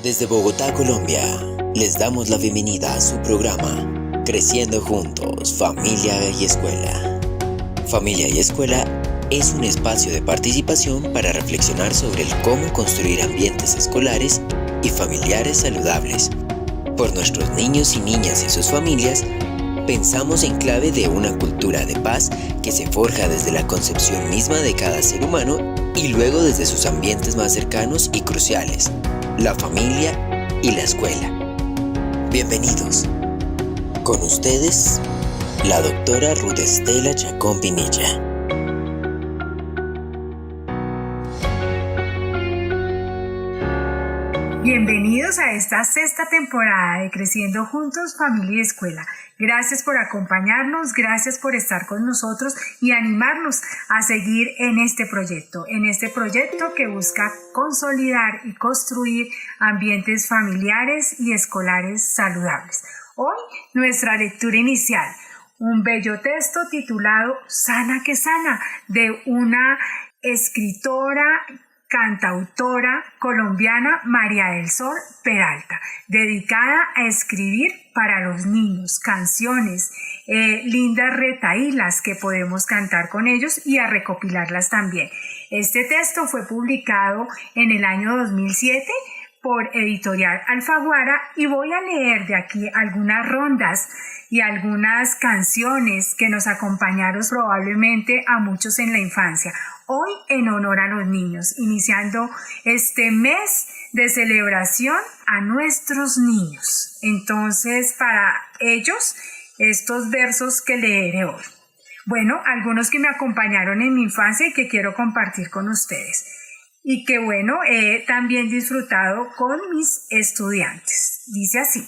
Desde Bogotá, Colombia, les damos la bienvenida a su programa Creciendo Juntos, Familia y Escuela. Familia y Escuela es un espacio de participación para reflexionar sobre el cómo construir ambientes escolares y familiares saludables. Por nuestros niños y niñas y sus familias, pensamos en clave de una cultura de paz que se forja desde la concepción misma de cada ser humano y luego desde sus ambientes más cercanos y cruciales, la familia y la escuela. Bienvenidos. Con ustedes, la doctora Ruth Estela Chacón Pinilla. Bienvenidos a esta sexta temporada de Creciendo Juntos, Familia y Escuela. Gracias por acompañarnos, gracias por estar con nosotros y animarnos a seguir en este proyecto que busca consolidar y construir ambientes familiares y escolares saludables. Hoy, nuestra lectura inicial, un bello texto titulado Sana que Sana, de una escritora cantautora colombiana, María del Sol Peralta, dedicada a escribir para los niños canciones, lindas retahílas que podemos cantar con ellos y a recopilarlas también. Este texto fue publicado en el año 2007 por Editorial Alfaguara y voy a leer de aquí algunas rondas y algunas canciones que nos acompañaron probablemente a muchos en la infancia. Hoy en honor a los niños, iniciando este mes de celebración a nuestros niños. Entonces, para ellos, estos versos que leeré hoy. Bueno, algunos que me acompañaron en mi infancia y que quiero compartir con ustedes. Y que bueno, he también disfrutado con mis estudiantes. Dice así.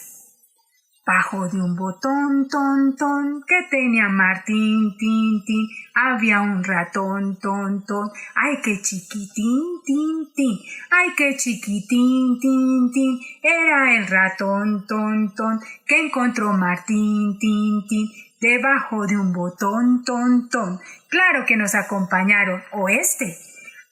Bajo de un botón, ton, ton, que tenía Martín, tin, tin, había un ratón, ton, ton, ay, qué chiquitín, tin, tin, ay, qué chiquitín, tin, tin, era el ratón, ton, ton, que encontró Martín, tin, tin, debajo de un botón, ton, ton. Claro que nos acompañaron oeste,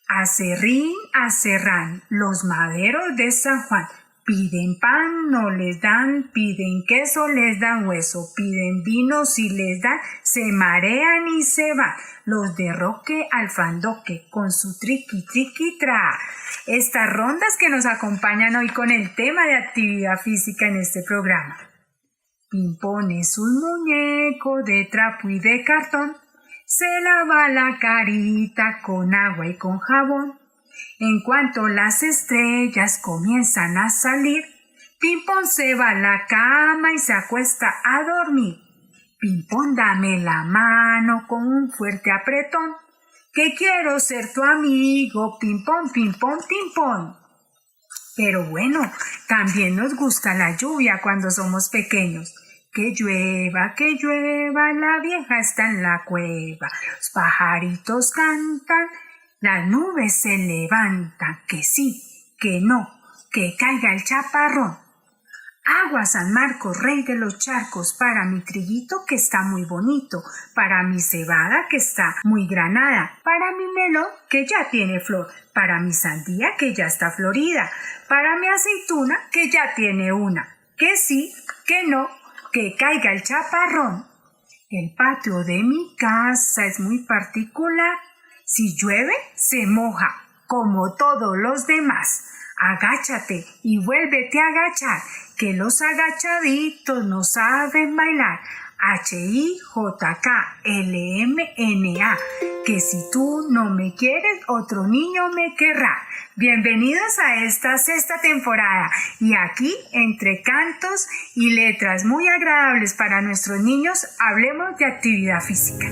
acerrín, acerrán, los maderos de San Juan. Piden pan, no les dan, piden queso, les dan hueso, piden vino, si les dan, se marean y se van. Los de Roque al Fandoque, con su triqui, triqui, tra. Estas rondas que nos acompañan hoy con el tema de actividad física en este programa. Pimpón es un muñeco de trapo y de cartón, se lava la carita con agua y con jabón. En cuanto las estrellas comienzan a salir, Pimpón se va a la cama y se acuesta a dormir. Pimpón, dame la mano con un fuerte apretón, que quiero ser tu amigo, Pimpón, Pimpón, Pimpón. Pero bueno, también nos gusta la lluvia cuando somos pequeños. Que llueva, la vieja está en la cueva. Los pajaritos cantan, las nubes se levantan, que sí, que no, que caiga el chaparrón. Agua San Marcos, rey de los charcos, para mi triguito que está muy bonito, para mi cebada que está muy granada, para mi melón que ya tiene flor, para mi sandía que ya está florida, para mi aceituna que ya tiene una, que sí, que no, que caiga el chaparrón. El patio de mi casa es muy particular. Si llueve, se moja, como todos los demás. Agáchate y vuélvete a agachar, que los agachaditos no saben bailar. HIJKLMNA, que si tú no me quieres, otro niño me querrá. Bienvenidos a esta sexta temporada y aquí, entre cantos y letras muy agradables para nuestros niños, hablemos de actividad física.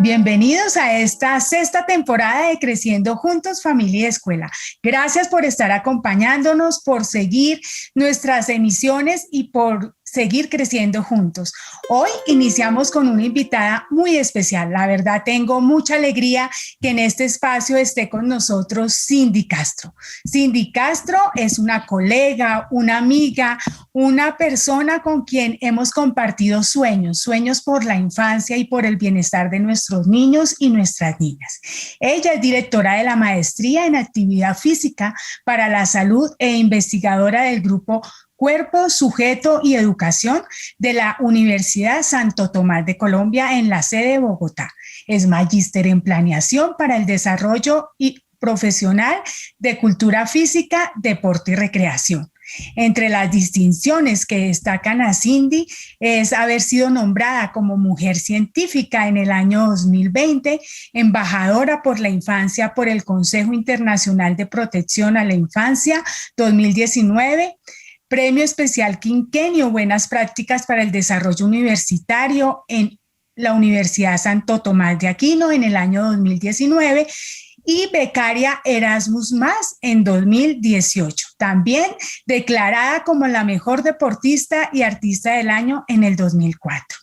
Bienvenidos a esta sexta temporada de Creciendo Juntos, Familia y Escuela. Gracias por estar acompañándonos, por seguir nuestras emisiones y por seguir creciendo juntos. Hoy iniciamos con una invitada muy especial. La verdad, tengo mucha alegría que en este espacio esté con nosotros Cindy Castro. Cindy Castro es una colega, una amiga, una persona con quien hemos compartido sueños por la infancia y por el bienestar de nuestros niños y nuestras niñas. Ella es directora de la maestría en actividad física para la salud e investigadora del grupo Cuerpo, Sujeto y Educación de la Universidad Santo Tomás de Colombia en la sede de Bogotá. Es magíster en planeación para el desarrollo profesional de cultura física, deporte y recreación. Entre las distinciones que destacan a Cindy es haber sido nombrada como mujer científica en el año 2020, embajadora por la infancia por el Consejo Internacional de Protección a la Infancia 2019, Premio Especial Quinquenio Buenas Prácticas para el Desarrollo Universitario en la Universidad Santo Tomás de Aquino en el año 2019 y becaria Erasmus+ en 2018. También declarada como la mejor deportista y artista del año en el 2004.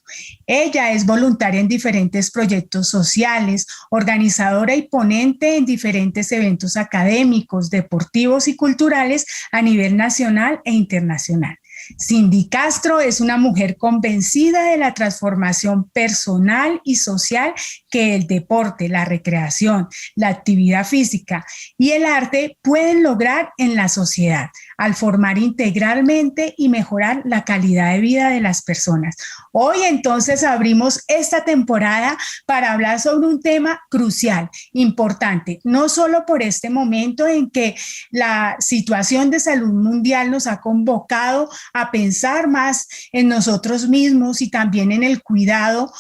Ella es voluntaria en diferentes proyectos sociales, organizadora y ponente en diferentes eventos académicos, deportivos y culturales a nivel nacional e internacional. Cindy Castro es una mujer convencida de la transformación personal y social que el deporte, la recreación, la actividad física y el arte pueden lograr en la sociedad al formar integralmente y mejorar la calidad de vida de las personas. Hoy entonces abrimos esta temporada para hablar sobre un tema crucial, importante, no solo por este momento en que la situación de salud mundial nos ha convocado a pensar más en nosotros mismos y también en el cuidado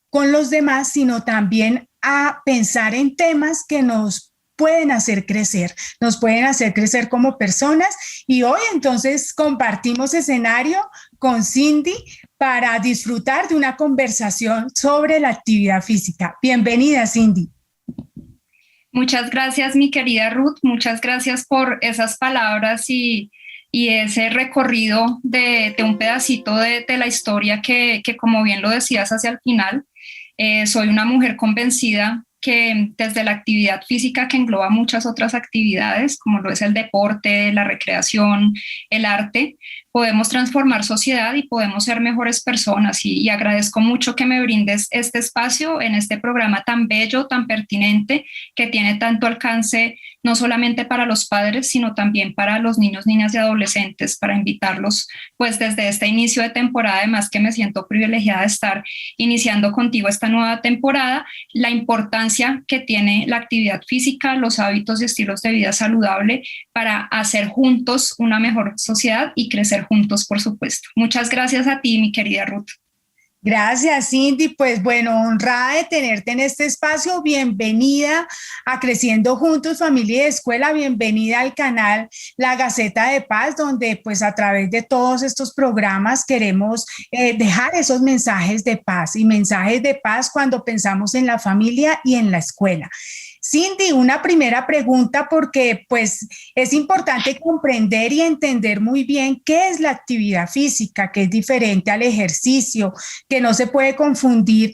con los demás, sino también a pensar en temas que nos pueden hacer crecer como personas. Y hoy entonces compartimos escenario con Cindy para disfrutar de una conversación sobre la actividad física. Bienvenida, Cindy. Muchas gracias, mi querida Ruth. Muchas gracias por esas palabras y ese recorrido de un pedacito de la historia que, como bien lo decías hacia el final, soy una mujer convencida que desde la actividad física, que engloba muchas otras actividades, como lo es el deporte, la recreación, el arte, podemos transformar sociedad y podemos ser mejores personas. Y agradezco mucho que me brindes este espacio en este programa tan bello, tan pertinente, que tiene tanto alcance no solamente para los padres, sino también para los niños, niñas y adolescentes, para invitarlos pues desde este inicio de temporada, además que me siento privilegiada de estar iniciando contigo esta nueva temporada, la importancia que tiene la actividad física, los hábitos y estilos de vida saludable para hacer juntos una mejor sociedad y crecer juntos, por supuesto. Muchas gracias a ti, mi querida Ruth. Gracias, Cindy. Pues bueno, honrada de tenerte en este espacio. Bienvenida a Creciendo Juntos, Familia y Escuela. Bienvenida al canal La Gaceta de Paz, donde pues a través de todos estos programas queremos dejar esos mensajes de paz y mensajes de paz cuando pensamos en la familia y en la escuela. Cindy, una primera pregunta porque pues es importante comprender y entender muy bien qué es la actividad física, que es diferente al ejercicio, que no se puede confundir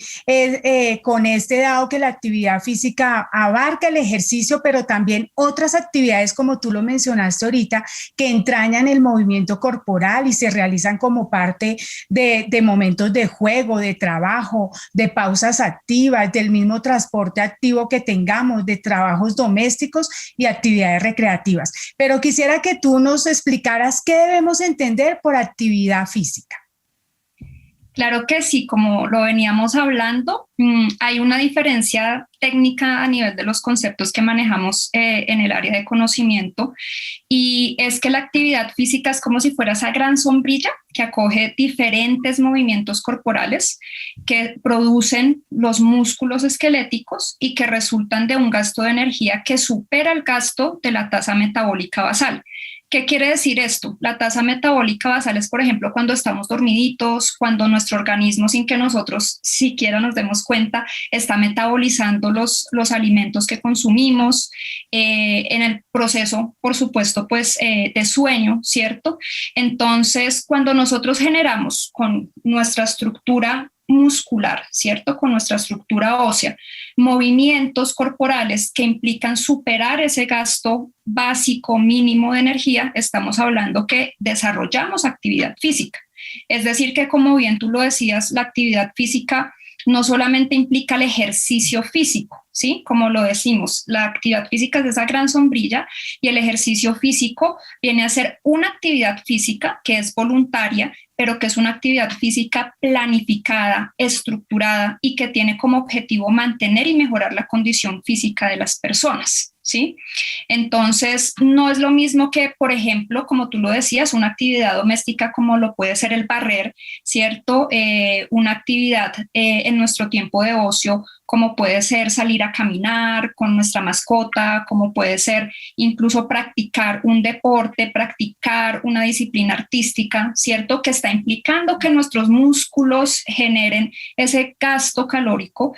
con este dado que la actividad física abarca el ejercicio, pero también otras actividades como tú lo mencionaste ahorita, que entrañan el movimiento corporal y se realizan como parte de momentos de juego, de trabajo, de pausas activas, del mismo transporte activo que tengamos, de trabajos domésticos y actividades recreativas. Pero quisiera que tú nos explicaras qué debemos entender por actividad física. Claro que sí, como lo veníamos hablando, hay una diferencia técnica a nivel de los conceptos que manejamos en el área de conocimiento, y es que la actividad física es como si fuera esa gran sombrilla que acoge diferentes movimientos corporales que producen los músculos esqueléticos y que resultan de un gasto de energía que supera el gasto de la tasa metabólica basal. ¿Qué quiere decir esto? La tasa metabólica basal es, por ejemplo, cuando estamos dormiditos, cuando nuestro organismo, sin que nosotros siquiera nos demos cuenta, está metabolizando los alimentos que consumimos, en el proceso, por supuesto, pues de sueño, ¿cierto? Entonces, cuando nosotros generamos con nuestra estructura muscular, ¿cierto? Con nuestra estructura ósea, movimientos corporales que implican superar ese gasto básico mínimo de energía, estamos hablando que desarrollamos actividad física. Es decir, que como bien tú lo decías, la actividad física no solamente implica el ejercicio físico, ¿sí? Como lo decimos, la actividad física es esa gran sombrilla y el ejercicio físico viene a ser una actividad física que es voluntaria, pero que es una actividad física planificada, estructurada y que tiene como objetivo mantener y mejorar la condición física de las personas, ¿sí? Entonces, no es lo mismo que, por ejemplo, como tú lo decías, una actividad doméstica como lo puede ser el barrer, ¿cierto? Una actividad en nuestro tiempo de ocio, como puede ser salir a caminar con nuestra mascota, como puede ser incluso practicar un deporte, practicar una disciplina artística, ¿cierto? Que está implicando que nuestros músculos generen ese gasto calórico,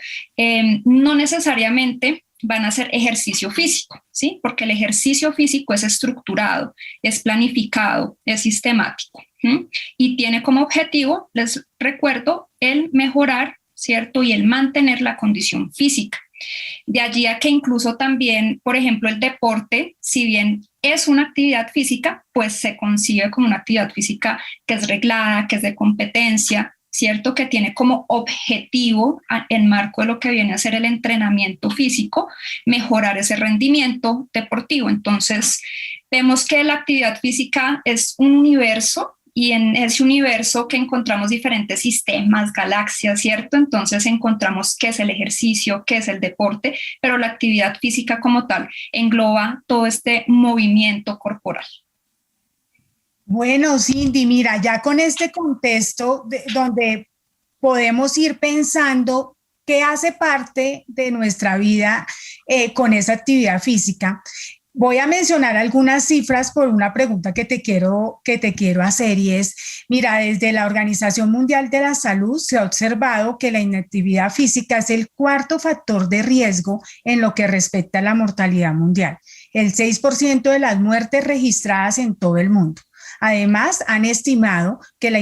no necesariamente van a hacer ejercicio físico, ¿sí? Porque el ejercicio físico es estructurado, es planificado, es sistemático, ¿sí? Y tiene como objetivo, les recuerdo, el mejorar, ¿cierto? Y el mantener la condición física. De allí a que incluso también, por ejemplo, el deporte, si bien es una actividad física, pues se concibe como una actividad física que es reglada, que es de competencia, ¿cierto? Que tiene como objetivo, en marco de lo que viene a ser el entrenamiento físico, mejorar ese rendimiento deportivo. Entonces, vemos que la actividad física es un universo y en ese universo que encontramos diferentes sistemas, galaxias, ¿cierto? Entonces encontramos qué es el ejercicio, qué es el deporte, pero la actividad física como tal engloba todo este movimiento corporal. Bueno, Cindy, mira, ya con este contexto donde podemos ir pensando qué hace parte de nuestra vida con esa actividad física. Voy a mencionar algunas cifras por una pregunta que te quiero hacer y es, mira, desde la Organización Mundial de la Salud se ha observado que la inactividad física es el cuarto factor de riesgo en lo que respecta a la mortalidad mundial, el 6% de las muertes registradas en todo el mundo. Además, han estimado que la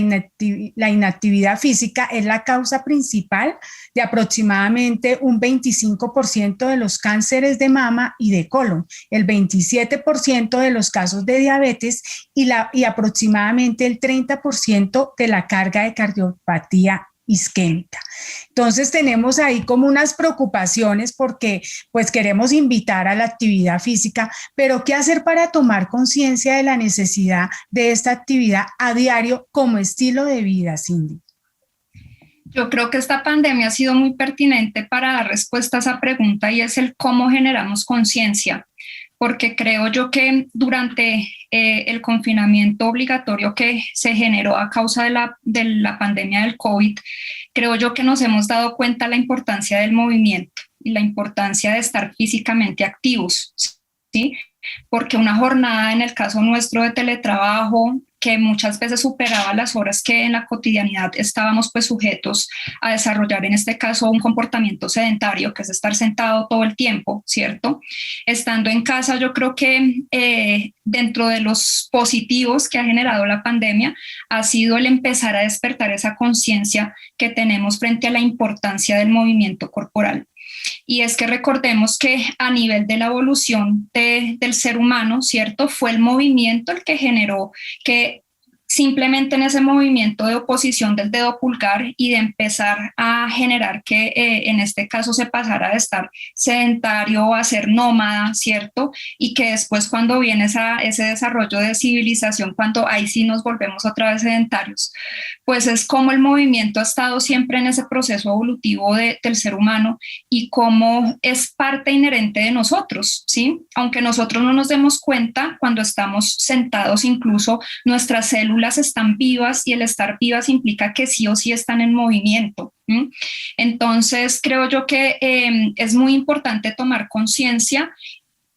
inactividad física es la causa principal de aproximadamente un 25% de los cánceres de mama y de colon, el 27% de los casos de diabetes y aproximadamente el 30% de la carga de cardiopatía isquémica. Entonces tenemos ahí como unas preocupaciones porque pues queremos invitar a la actividad física, pero ¿qué hacer para tomar conciencia de la necesidad de esta actividad a diario como estilo de vida, Cindy? Yo creo que esta pandemia ha sido muy pertinente para dar respuesta a esa pregunta y es el cómo generamos conciencia, porque creo yo que durante el confinamiento obligatorio que se generó a causa de la pandemia del COVID, creo yo que nos hemos dado cuenta de la importancia del movimiento y la importancia de estar físicamente activos, ¿sí? Porque una jornada, en el caso nuestro de teletrabajo, que muchas veces superaba las horas que en la cotidianidad estábamos pues sujetos a desarrollar, en este caso un comportamiento sedentario, que es estar sentado todo el tiempo, ¿cierto? Estando en casa, yo creo que dentro de los positivos que ha generado la pandemia ha sido el empezar a despertar esa conciencia que tenemos frente a la importancia del movimiento corporal. Y es que recordemos que a nivel de la evolución del ser humano, ¿cierto? Fue el movimiento el que generó que simplemente en ese movimiento de oposición del dedo pulgar y de empezar a generar que en este caso se pasara de estar sedentario a ser nómada, ¿cierto? Y que después cuando viene ese desarrollo de civilización, cuando ahí sí nos volvemos otra vez sedentarios, pues es como el movimiento ha estado siempre en ese proceso evolutivo del ser humano y cómo es parte inherente de nosotros, ¿sí? Aunque nosotros no nos demos cuenta, cuando estamos sentados incluso nuestras células están vivas y el estar vivas implica que sí o sí están en movimiento. Entonces creo yo que es muy importante tomar conciencia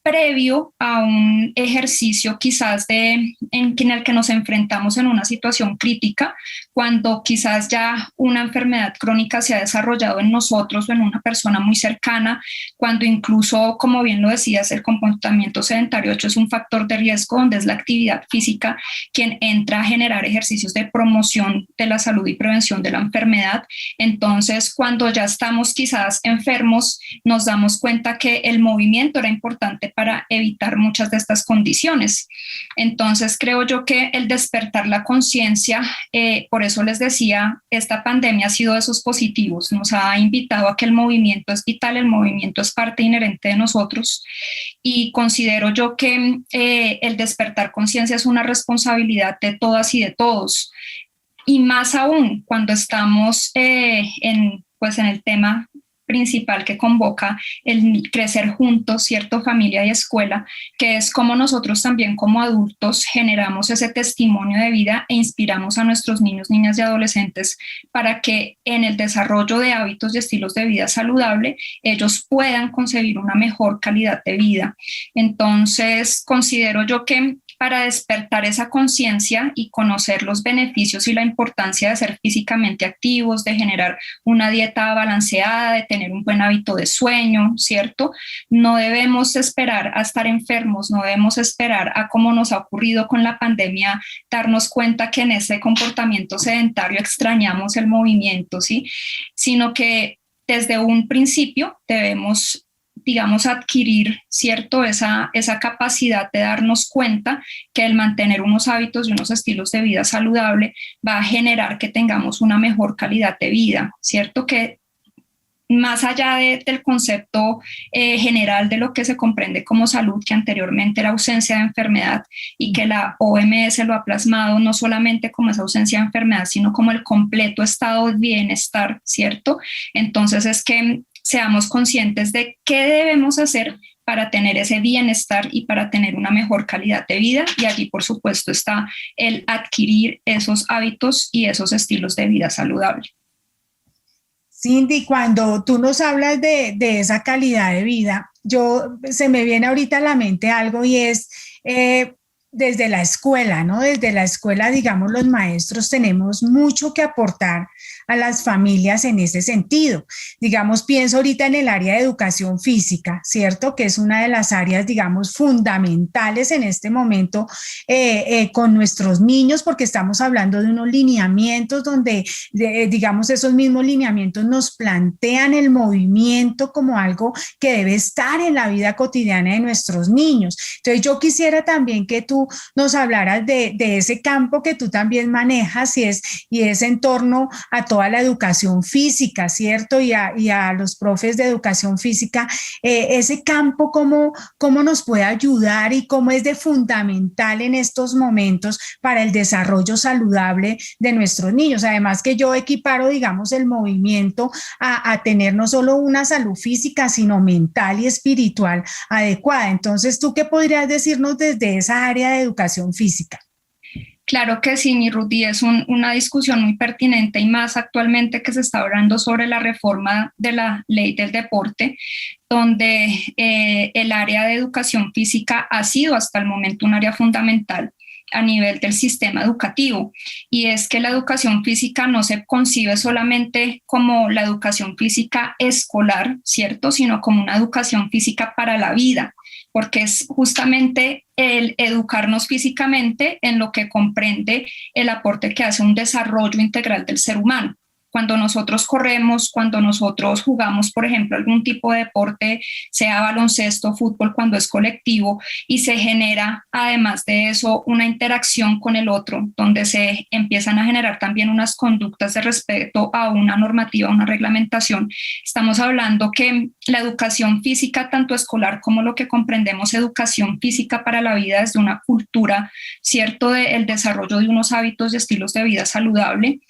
previo a un ejercicio quizás en el que nos enfrentamos en una situación crítica, cuando quizás ya una enfermedad crónica se ha desarrollado en nosotros o en una persona muy cercana, cuando incluso, como bien lo decías, el comportamiento sedentario hecho es un factor de riesgo, donde es la actividad física quien entra a generar ejercicios de promoción de la salud y prevención de la enfermedad. Entonces, cuando ya estamos quizás enfermos, nos damos cuenta que el movimiento era importante para evitar muchas de estas condiciones. Entonces, creo yo que el despertar la conciencia, por eso les decía, esta pandemia ha sido de esos positivos, nos ha invitado a que el movimiento es vital, el movimiento es parte inherente de nosotros, y considero yo que el despertar conciencia es una responsabilidad de todas y de todos, y más aún cuando estamos en el tema principal que convoca el crecer juntos, ¿cierto? Familia y escuela, que es como nosotros también como adultos generamos ese testimonio de vida e inspiramos a nuestros niños, niñas y adolescentes para que en el desarrollo de hábitos y estilos de vida saludable ellos puedan concebir una mejor calidad de vida. Entonces, considero yo que para despertar esa conciencia y conocer los beneficios y la importancia de ser físicamente activos, de generar una dieta balanceada, de tener un buen hábito de sueño, ¿cierto? No debemos esperar a estar enfermos, no debemos esperar a, como nos ha ocurrido con la pandemia, darnos cuenta que en ese comportamiento sedentario extrañamos el movimiento, ¿sí? Sino que desde un principio debemos, digamos, adquirir, ¿cierto? Esa capacidad de darnos cuenta que el mantener unos hábitos y unos estilos de vida saludable va a generar que tengamos una mejor calidad de vida, ¿cierto? Que más allá del concepto general de lo que se comprende como salud, que anteriormente era ausencia de enfermedad y que la OMS lo ha plasmado no solamente como esa ausencia de enfermedad, sino como el completo estado de bienestar, ¿cierto? Entonces es que seamos conscientes de qué debemos hacer para tener ese bienestar y para tener una mejor calidad de vida, y allí por supuesto está el adquirir esos hábitos y esos estilos de vida saludable. Cindy, cuando tú nos hablas de esa calidad de vida, se me viene ahorita a la mente algo, y es desde la escuela, ¿no? Desde la escuela, digamos, los maestros tenemos mucho que aportar a las familias en ese sentido. Digamos, pienso ahorita en el área de educación física, ¿cierto? Que es una de las áreas, digamos, fundamentales en este momento con nuestros niños, porque estamos hablando de unos lineamientos donde, digamos, esos mismos lineamientos nos plantean el movimiento como algo que debe estar en la vida cotidiana de nuestros niños. Entonces, yo quisiera también que tú nos hablaras de ese campo que tú también manejas, y es en torno a toda la educación física, ¿cierto? Y a los profes de educación física, ese campo, cómo nos puede ayudar y cómo es de fundamental en estos momentos para el desarrollo saludable de nuestros niños. Además que yo equiparo, digamos, el movimiento a tener no solo una salud física, sino mental y espiritual adecuada. Entonces, ¿tú qué podrías decirnos desde esa área de educación física? Claro que sí, mi Rudy, es una discusión muy pertinente, y más actualmente que se está hablando sobre la reforma de la ley del deporte, donde el área de educación física ha sido hasta el momento un área fundamental a nivel del sistema educativo, y es que la educación física no se concibe solamente como la educación física escolar, ¿cierto?, sino como una educación física para la vida, porque es justamente el educarnos físicamente en lo que comprende el aporte que hace un desarrollo integral del ser humano. Cuando nosotros corremos, cuando nosotros jugamos, por ejemplo, algún tipo de deporte, sea baloncesto, fútbol, cuando es colectivo, y se genera, además de eso, una interacción con el otro, donde se empiezan a generar también unas conductas de respeto a una normativa, a una reglamentación. Estamos hablando que la educación física, tanto escolar como lo que comprendemos educación física para la vida, desde una cultura, ¿cierto?, del desarrollo de unos hábitos y estilos de vida saludable,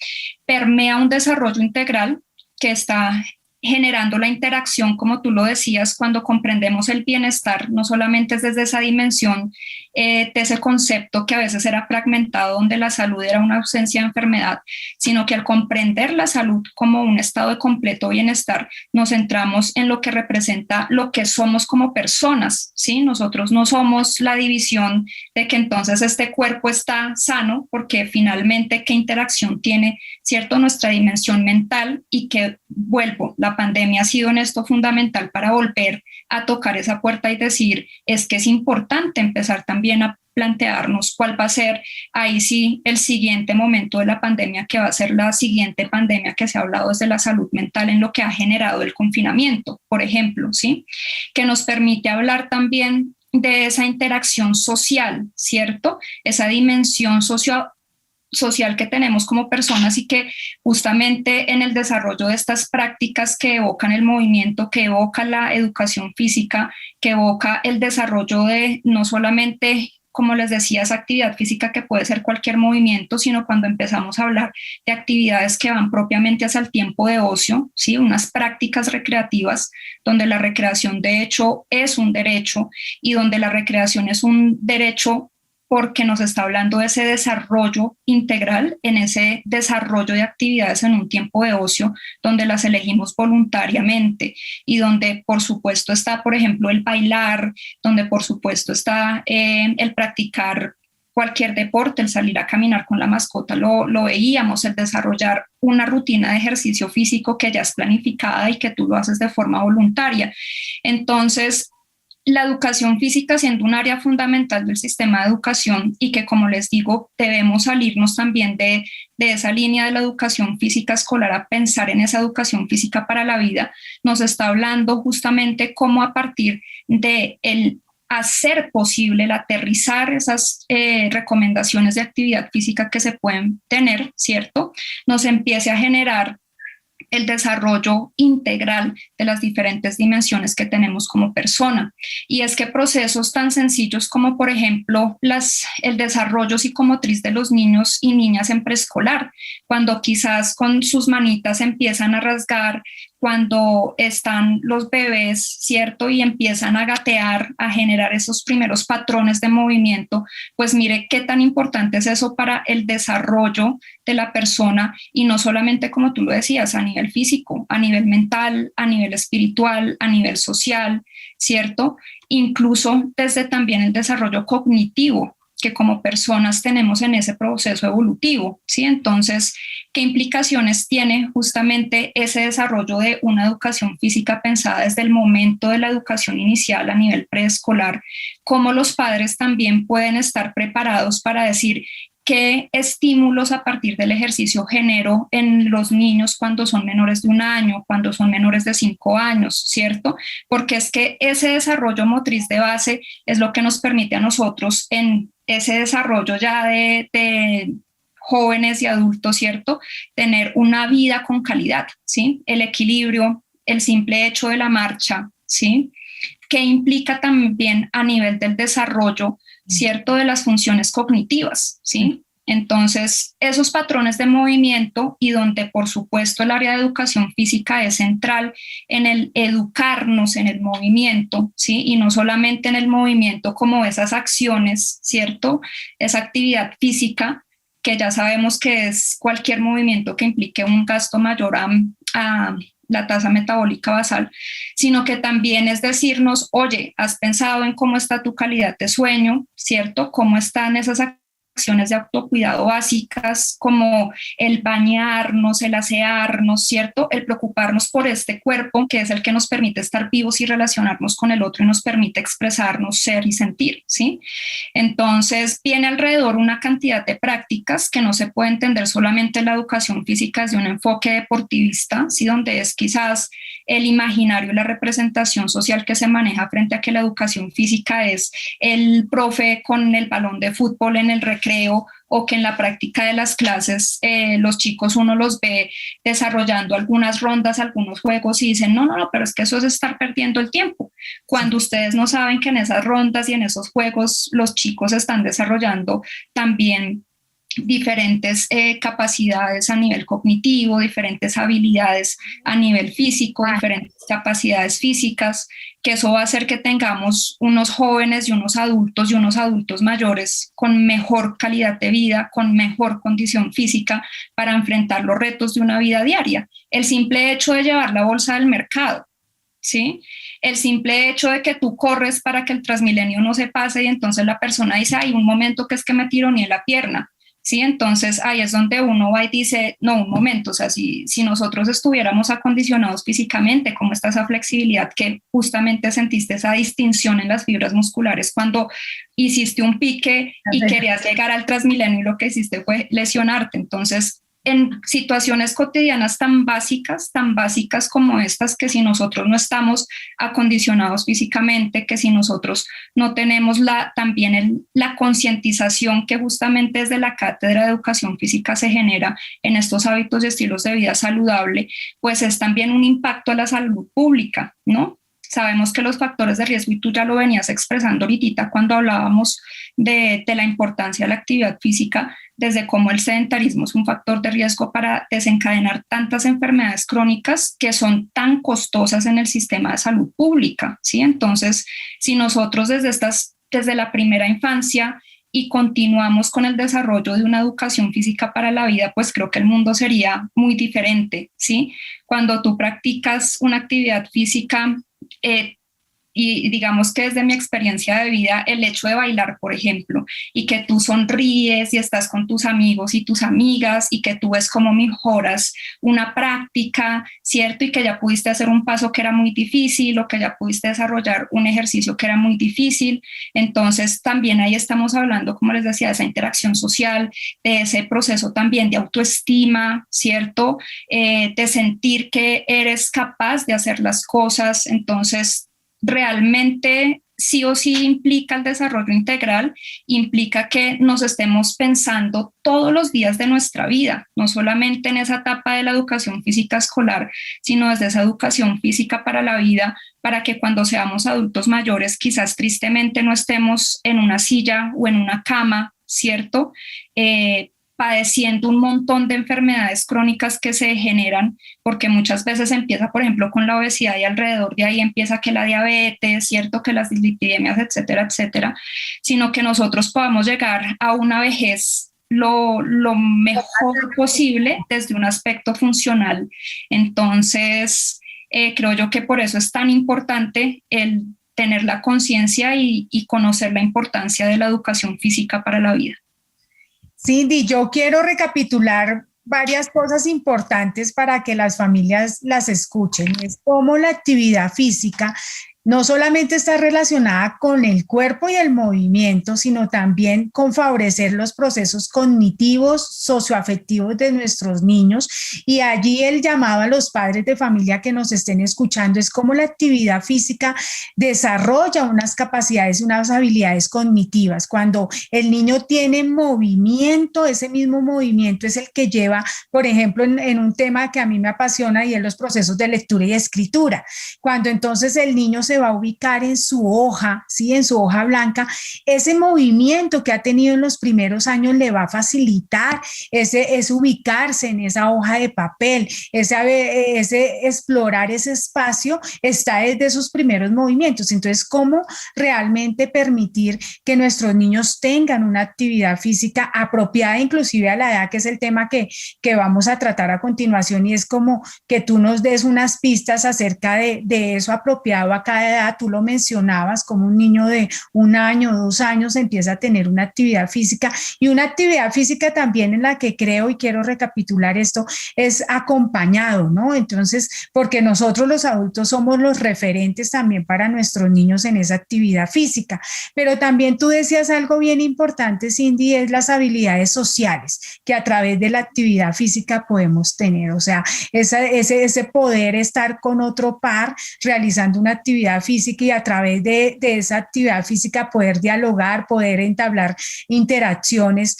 permea un desarrollo integral que está generando la interacción, como tú lo decías, cuando comprendemos el bienestar, no solamente es desde esa dimensión de ese concepto que a veces era fragmentado, donde la salud era una ausencia de enfermedad, sino que al comprender la salud como un estado de completo bienestar, nos centramos en lo que representa lo que somos como personas, ¿sí? Nosotros no somos la división de que entonces este cuerpo está sano, porque finalmente qué interacción tiene, ¿cierto?, nuestra dimensión mental, y que vuelvo, la pandemia ha sido en esto fundamental para volver a tocar esa puerta y decir, es que es importante empezar también a plantearnos cuál va a ser ahí sí el siguiente momento de la pandemia, que va a ser la siguiente pandemia que se ha hablado desde la salud mental en lo que ha generado el confinamiento, por ejemplo, ¿sí? Que nos permite hablar también de esa interacción social, ¿cierto? Esa dimensión social que tenemos como personas, y que justamente en el desarrollo de estas prácticas que evocan el movimiento, que evoca la educación física, que evoca el desarrollo de no solamente, como les decía, esa actividad física que puede ser cualquier movimiento, sino cuando empezamos a hablar de actividades que van propiamente hacia el tiempo de ocio, ¿sí? Unas prácticas recreativas donde la recreación de hecho es un derecho, y donde la recreación es un derecho porque nos está hablando de ese desarrollo integral, en ese desarrollo de actividades en un tiempo de ocio donde las elegimos voluntariamente, y donde por supuesto está, por ejemplo, el bailar, donde por supuesto está el practicar cualquier deporte, el salir a caminar con la mascota, lo veíamos, el desarrollar una rutina de ejercicio físico que ya es planificada y que tú lo haces de forma voluntaria. Entonces, la educación física siendo un área fundamental del sistema de educación, y que, como les digo, debemos salirnos también de esa línea de la educación física escolar a pensar en esa educación física para la vida, nos está hablando justamente cómo a partir de el hacer posible el aterrizar esas recomendaciones de actividad física que se pueden tener, ¿cierto?, nos empiece a generar el desarrollo integral de las diferentes dimensiones que tenemos como persona. Y es que procesos tan sencillos como, por ejemplo, el desarrollo psicomotriz de los niños y niñas en preescolar, cuando quizás con sus manitas empiezan a rasgar, cuando están los bebés, ¿cierto?, y empiezan a gatear, a generar esos primeros patrones de movimiento, pues mire qué tan importante es eso para el desarrollo de la persona, y no solamente, como tú lo decías, a nivel físico, a nivel mental, a nivel espiritual, a nivel social, ¿cierto? Incluso desde también el desarrollo cognitivo que como personas tenemos en ese proceso evolutivo, ¿sí? Entonces, ¿qué implicaciones tiene justamente ese desarrollo de una educación física pensada desde el momento de la educación inicial a nivel preescolar? ¿Cómo los padres también pueden estar preparados para decir qué estímulos a partir del ejercicio genero en los niños cuando son menores de 1 año, cuando son menores de 5 años, ¿cierto? Porque es que ese desarrollo motriz de base es lo que nos permite a nosotros en ese desarrollo ya de jóvenes y adultos, ¿cierto?, tener una vida con calidad, ¿sí? El equilibrio, el simple hecho de la marcha, ¿sí?, que implica también a nivel del desarrollo, ¿cierto?, de las funciones cognitivas, ¿sí? Entonces, esos patrones de movimiento, y donde por supuesto el área de educación física es central en el educarnos en el movimiento, ¿sí? Y no solamente en el movimiento como esas acciones, ¿cierto?, esa actividad física, que ya sabemos que es cualquier movimiento que implique un gasto mayor a la tasa metabólica basal, sino que también es decirnos, oye, ¿has pensado en cómo está tu calidad de sueño, ¿cierto? ¿Cómo están esas acciones de autocuidado básicas como el bañarnos, el asearnos, ¿cierto? El preocuparnos por este cuerpo que es el que nos permite estar vivos y relacionarnos con el otro y nos permite expresarnos, ser y sentir, ¿sí? Entonces viene alrededor una cantidad de prácticas que no se puede entender solamente la educación física desde un enfoque deportivista, ¿sí? Donde es quizás el imaginario, la representación social que se maneja frente a que la educación física es el profe con el balón de fútbol en el recreo, o que en la práctica de las clases los chicos uno los ve desarrollando algunas rondas, algunos juegos, y dicen, no, pero es que eso es estar perdiendo el tiempo, cuando ustedes no saben que en esas rondas y en esos juegos los chicos están desarrollando también diferentes capacidades a nivel cognitivo, diferentes habilidades a nivel físico, diferentes capacidades físicas, que eso va a hacer que tengamos unos jóvenes y unos adultos mayores con mejor calidad de vida, con mejor condición física para enfrentar los retos de una vida diaria. El simple hecho de llevar la bolsa del mercado, ¿sí? El simple hecho de que tú corres para que el Transmilenio no se pase y entonces la persona dice, hay un momento que es que me tironeé la pierna, ¿sí? Entonces ahí es donde uno va y dice, no, un momento, o sea, si nosotros estuviéramos acondicionados físicamente, ¿cómo está esa flexibilidad que justamente sentiste esa distinción en las fibras musculares cuando hiciste un pique y querías llegar al Transmilenio y lo que hiciste fue lesionarte? Entonces, en situaciones cotidianas tan básicas como estas, que si nosotros no estamos acondicionados físicamente, que si nosotros no tenemos también la concientización que justamente desde la Cátedra de Educación Física se genera en estos hábitos y estilos de vida saludable, pues es también un impacto a la salud pública, ¿no? Sabemos que los factores de riesgo, y tú ya lo venías expresando ahorita cuando hablábamos de la importancia de la actividad física, desde cómo el sedentarismo es un factor de riesgo para desencadenar tantas enfermedades crónicas que son tan costosas en el sistema de salud pública, ¿sí? Entonces, si nosotros desde la primera infancia y continuamos con el desarrollo de una educación física para la vida, pues creo que el mundo sería muy diferente, ¿sí? Cuando tú practicas una actividad física, y digamos que desde mi experiencia de vida, el hecho de bailar, por ejemplo, y que tú sonríes y estás con tus amigos y tus amigas y que tú ves cómo mejoras una práctica, ¿cierto? Y que ya pudiste hacer un paso que era muy difícil o que ya pudiste desarrollar un ejercicio que era muy difícil. Entonces también ahí estamos hablando, como les decía, de esa interacción social, de ese proceso también de autoestima, ¿cierto? De sentir que eres capaz de hacer las cosas. Entonces, realmente sí o sí implica el desarrollo integral, implica que nos estemos pensando todos los días de nuestra vida, no solamente en esa etapa de la educación física escolar, sino desde esa educación física para la vida, para que cuando seamos adultos mayores quizás tristemente no estemos en una silla o en una cama, ¿cierto? Padeciendo un montón de enfermedades crónicas que se generan, porque muchas veces empieza, por ejemplo, con la obesidad y alrededor de ahí empieza que la diabetes, ¿cierto? Que las dislipidemias, etcétera, etcétera, sino que nosotros podamos llegar a una vejez lo mejor posible desde un aspecto funcional. Entonces, creo yo que por eso es tan importante el tener la conciencia y conocer la importancia de la educación física para la vida. Cindy, yo quiero recapitular varias cosas importantes para que las familias las escuchen. Es cómo la actividad física no solamente está relacionada con el cuerpo y el movimiento, sino también con favorecer los procesos cognitivos, socioafectivos de nuestros niños. Y allí el llamado a los padres de familia que nos estén escuchando es cómo la actividad física desarrolla unas capacidades, unas habilidades cognitivas. Cuando el niño tiene movimiento, ese mismo movimiento es el que lleva, por ejemplo, en un tema que a mí me apasiona y es los procesos de lectura y escritura. Cuando entonces el niño se va a ubicar en su hoja, ¿sí? En su hoja blanca, ese movimiento que ha tenido en los primeros años le va a facilitar ese ubicarse en esa hoja de papel, ese explorar ese espacio está desde sus primeros movimientos. Entonces, ¿cómo realmente permitir que nuestros niños tengan una actividad física apropiada inclusive a la edad, que es el tema que vamos a tratar a continuación, y es como que tú nos des unas pistas acerca de eso apropiado a cada edad? Tú lo mencionabas, como un niño de 1 año, 2 años empieza a tener una actividad física, y una actividad física también en la que creo, y quiero recapitular esto, es acompañado, ¿no? Entonces, porque nosotros los adultos somos los referentes también para nuestros niños en esa actividad física, pero también tú decías algo bien importante, Cindy, es las habilidades sociales que a través de la actividad física podemos tener, o sea, ese poder estar con otro par realizando una actividad actividad física y a través de esa actividad física poder dialogar, poder entablar interacciones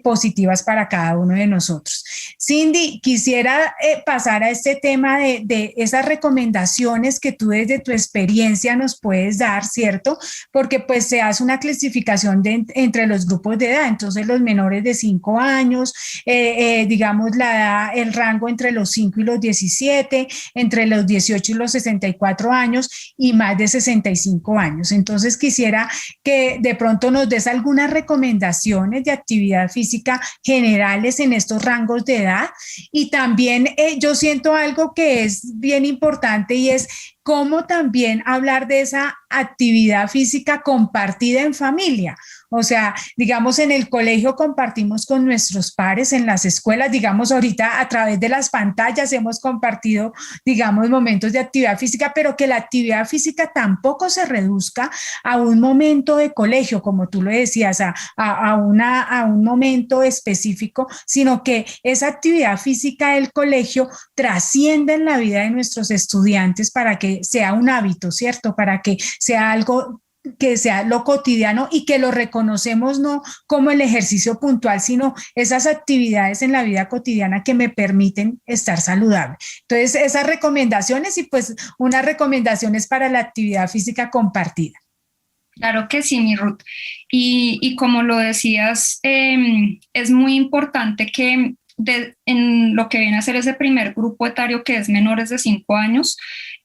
positivas para cada uno de nosotros. Cindy, quisiera pasar a este tema de esas recomendaciones que tú desde tu experiencia nos puedes dar, ¿cierto? Porque pues se hace una clasificación entre los grupos de edad, entonces los menores de 5 años, digamos la edad, el rango entre los 5 y los 17, entre los 18 y los 64 años y más de 65 años. Entonces quisiera que de pronto nos des algunas recomendaciones de actividad física generales en estos rangos de edad y también yo siento algo que es bien importante y es cómo también hablar de esa actividad física compartida en familia. O sea, digamos, en el colegio compartimos con nuestros pares, en las escuelas, digamos, ahorita a través de las pantallas hemos compartido, digamos, momentos de actividad física, pero que la actividad física tampoco se reduzca a un momento de colegio, como tú lo decías, a un momento específico, sino que esa actividad física del colegio trascienda en la vida de nuestros estudiantes para que sea un hábito, ¿cierto? Para que sea algo que sea lo cotidiano y que lo reconocemos no como el ejercicio puntual, sino esas actividades en la vida cotidiana que me permiten estar saludable. Entonces, esas recomendaciones y pues unas recomendaciones para la actividad física compartida. Claro que sí, mi Ruth. Y como lo decías, es muy importante que en lo que viene a ser ese primer grupo etario que es menores de 5 años,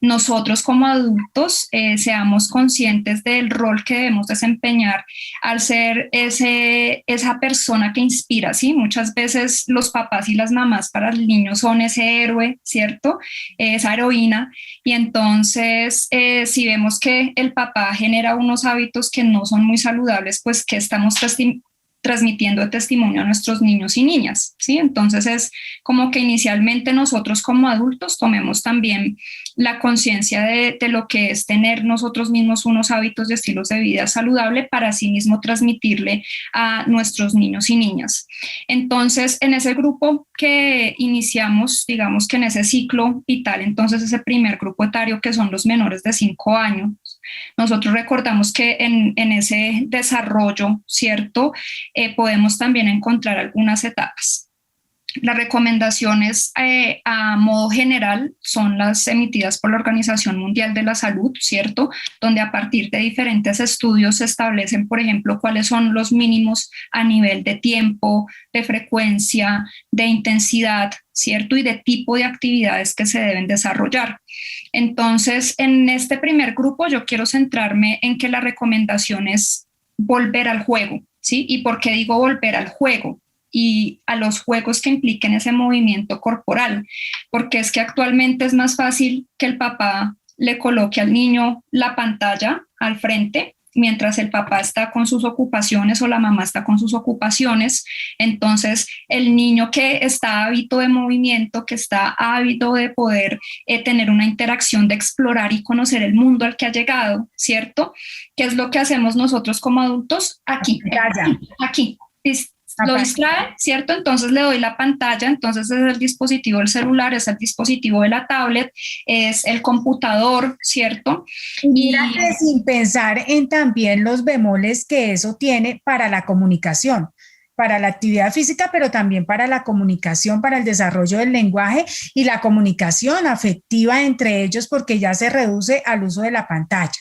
nosotros como adultos seamos conscientes del rol que debemos desempeñar al ser esa persona que inspira, ¿sí? Muchas veces los papás y las mamás para el niño son ese héroe, ¿cierto? Esa heroína. Y entonces, si vemos que el papá genera unos hábitos que no son muy saludables, pues que estamos transmitiendo el testimonio a nuestros niños y niñas, ¿sí? Entonces es como que inicialmente nosotros como adultos tomemos también la conciencia de lo que es tener nosotros mismos unos hábitos y estilos de vida saludable para así mismo transmitirle a nuestros niños y niñas. Entonces, en ese grupo que iniciamos, digamos que en ese ciclo vital, entonces ese primer grupo etario que son los menores de 5 años, nosotros recordamos que en ese desarrollo, ¿cierto? Podemos también encontrar algunas etapas. Las recomendaciones a modo general son las emitidas por la Organización Mundial de la Salud, ¿cierto? Donde a partir de diferentes estudios se establecen, por ejemplo, cuáles son los mínimos a nivel de tiempo, de frecuencia, de intensidad, ¿cierto? Y de tipo de actividades que se deben desarrollar. Entonces, en este primer grupo yo quiero centrarme en que la recomendación es volver al juego, ¿sí? ¿Y por qué digo volver al juego? Y a los juegos que impliquen ese movimiento corporal, porque es que actualmente es más fácil que el papá le coloque al niño la pantalla al frente mientras el papá está con sus ocupaciones o la mamá está con sus ocupaciones. Entonces el niño que está ávido de movimiento, que está ávido de poder tener una interacción, de explorar y conocer el mundo al que ha llegado, ¿cierto? ¿Qué es lo que hacemos nosotros como adultos? Aquí. Lo distrae, ¿cierto? Entonces le doy la pantalla, entonces es el dispositivo del celular, es el dispositivo de la tablet, es el computador, ¿cierto? Mira que sin pensar en también los bemoles que eso tiene para la comunicación, para la actividad física, pero también para la comunicación, para el desarrollo del lenguaje y la comunicación afectiva entre ellos, porque ya se reduce al uso de la pantalla.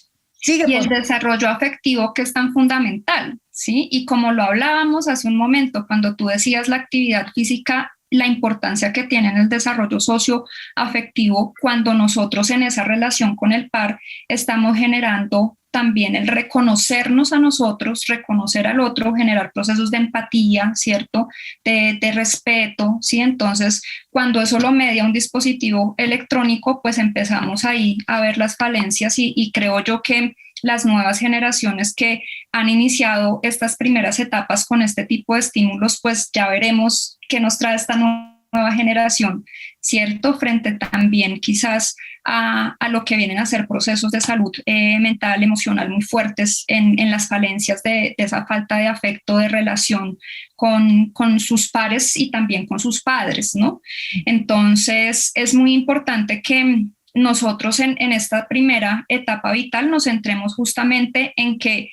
Y el desarrollo afectivo que es tan fundamental, ¿sí? Y como lo hablábamos hace un momento, cuando tú decías la actividad física, la importancia que tiene en el desarrollo socioafectivo, cuando nosotros en esa relación con el par estamos generando también el reconocernos a nosotros, reconocer al otro, generar procesos de empatía, ¿cierto? De respeto, ¿sí? Entonces, cuando eso lo media un dispositivo electrónico, pues empezamos ahí a ver las falencias y creo yo que las nuevas generaciones que han iniciado estas primeras etapas con este tipo de estímulos, pues ya veremos qué nos trae esta nueva generación, ¿cierto? Frente también quizás a lo que vienen a ser procesos de salud mental, emocional muy fuertes en las falencias de esa falta de afecto, de relación con sus pares y también con sus padres, ¿no? Entonces es muy importante que nosotros en esta primera etapa vital nos centremos justamente en que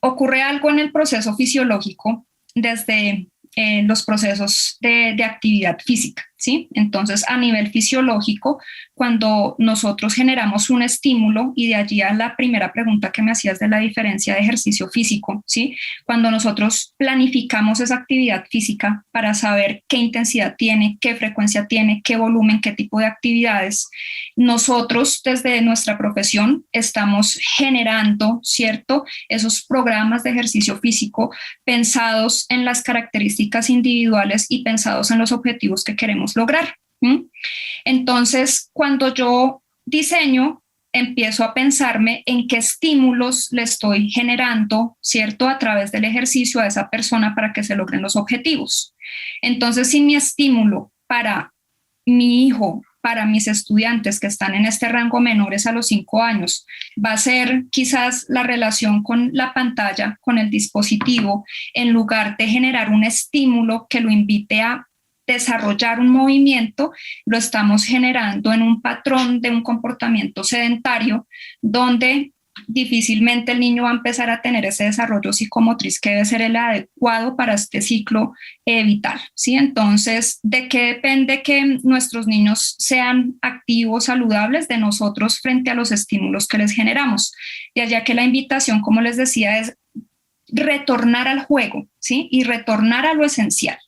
ocurre algo en el proceso fisiológico desde los procesos de actividad física, ¿sí? Entonces, a nivel fisiológico, cuando nosotros generamos un estímulo, y de allí a la primera pregunta que me hacías de la diferencia de ejercicio físico, ¿sí? Cuando nosotros planificamos esa actividad física para saber qué intensidad tiene, qué frecuencia tiene, qué volumen, qué tipo de actividades, nosotros desde nuestra profesión estamos generando, ¿cierto?, esos programas de ejercicio físico pensados en las características individuales y pensados en los objetivos que queremos lograr. Entonces, cuando yo diseño, empiezo a pensarme en qué estímulos le estoy generando, ¿cierto?, a través del ejercicio a esa persona para que se logren los objetivos. Entonces, si mi estímulo para mi hijo, para mis estudiantes que están en este rango menores a los 5 años, va a ser quizás la relación con la pantalla, con el dispositivo, en lugar de generar un estímulo que lo invite a desarrollar un movimiento, lo estamos generando en un patrón de un comportamiento sedentario donde difícilmente el niño va a empezar a tener ese desarrollo psicomotriz que debe ser el adecuado para este ciclo vital, ¿sí? Entonces, ¿de qué depende que nuestros niños sean activos, saludables? De nosotros frente a los estímulos que les generamos. De allá que la invitación, como les decía, es retornar al juego, ¿sí? Y retornar a lo esencial,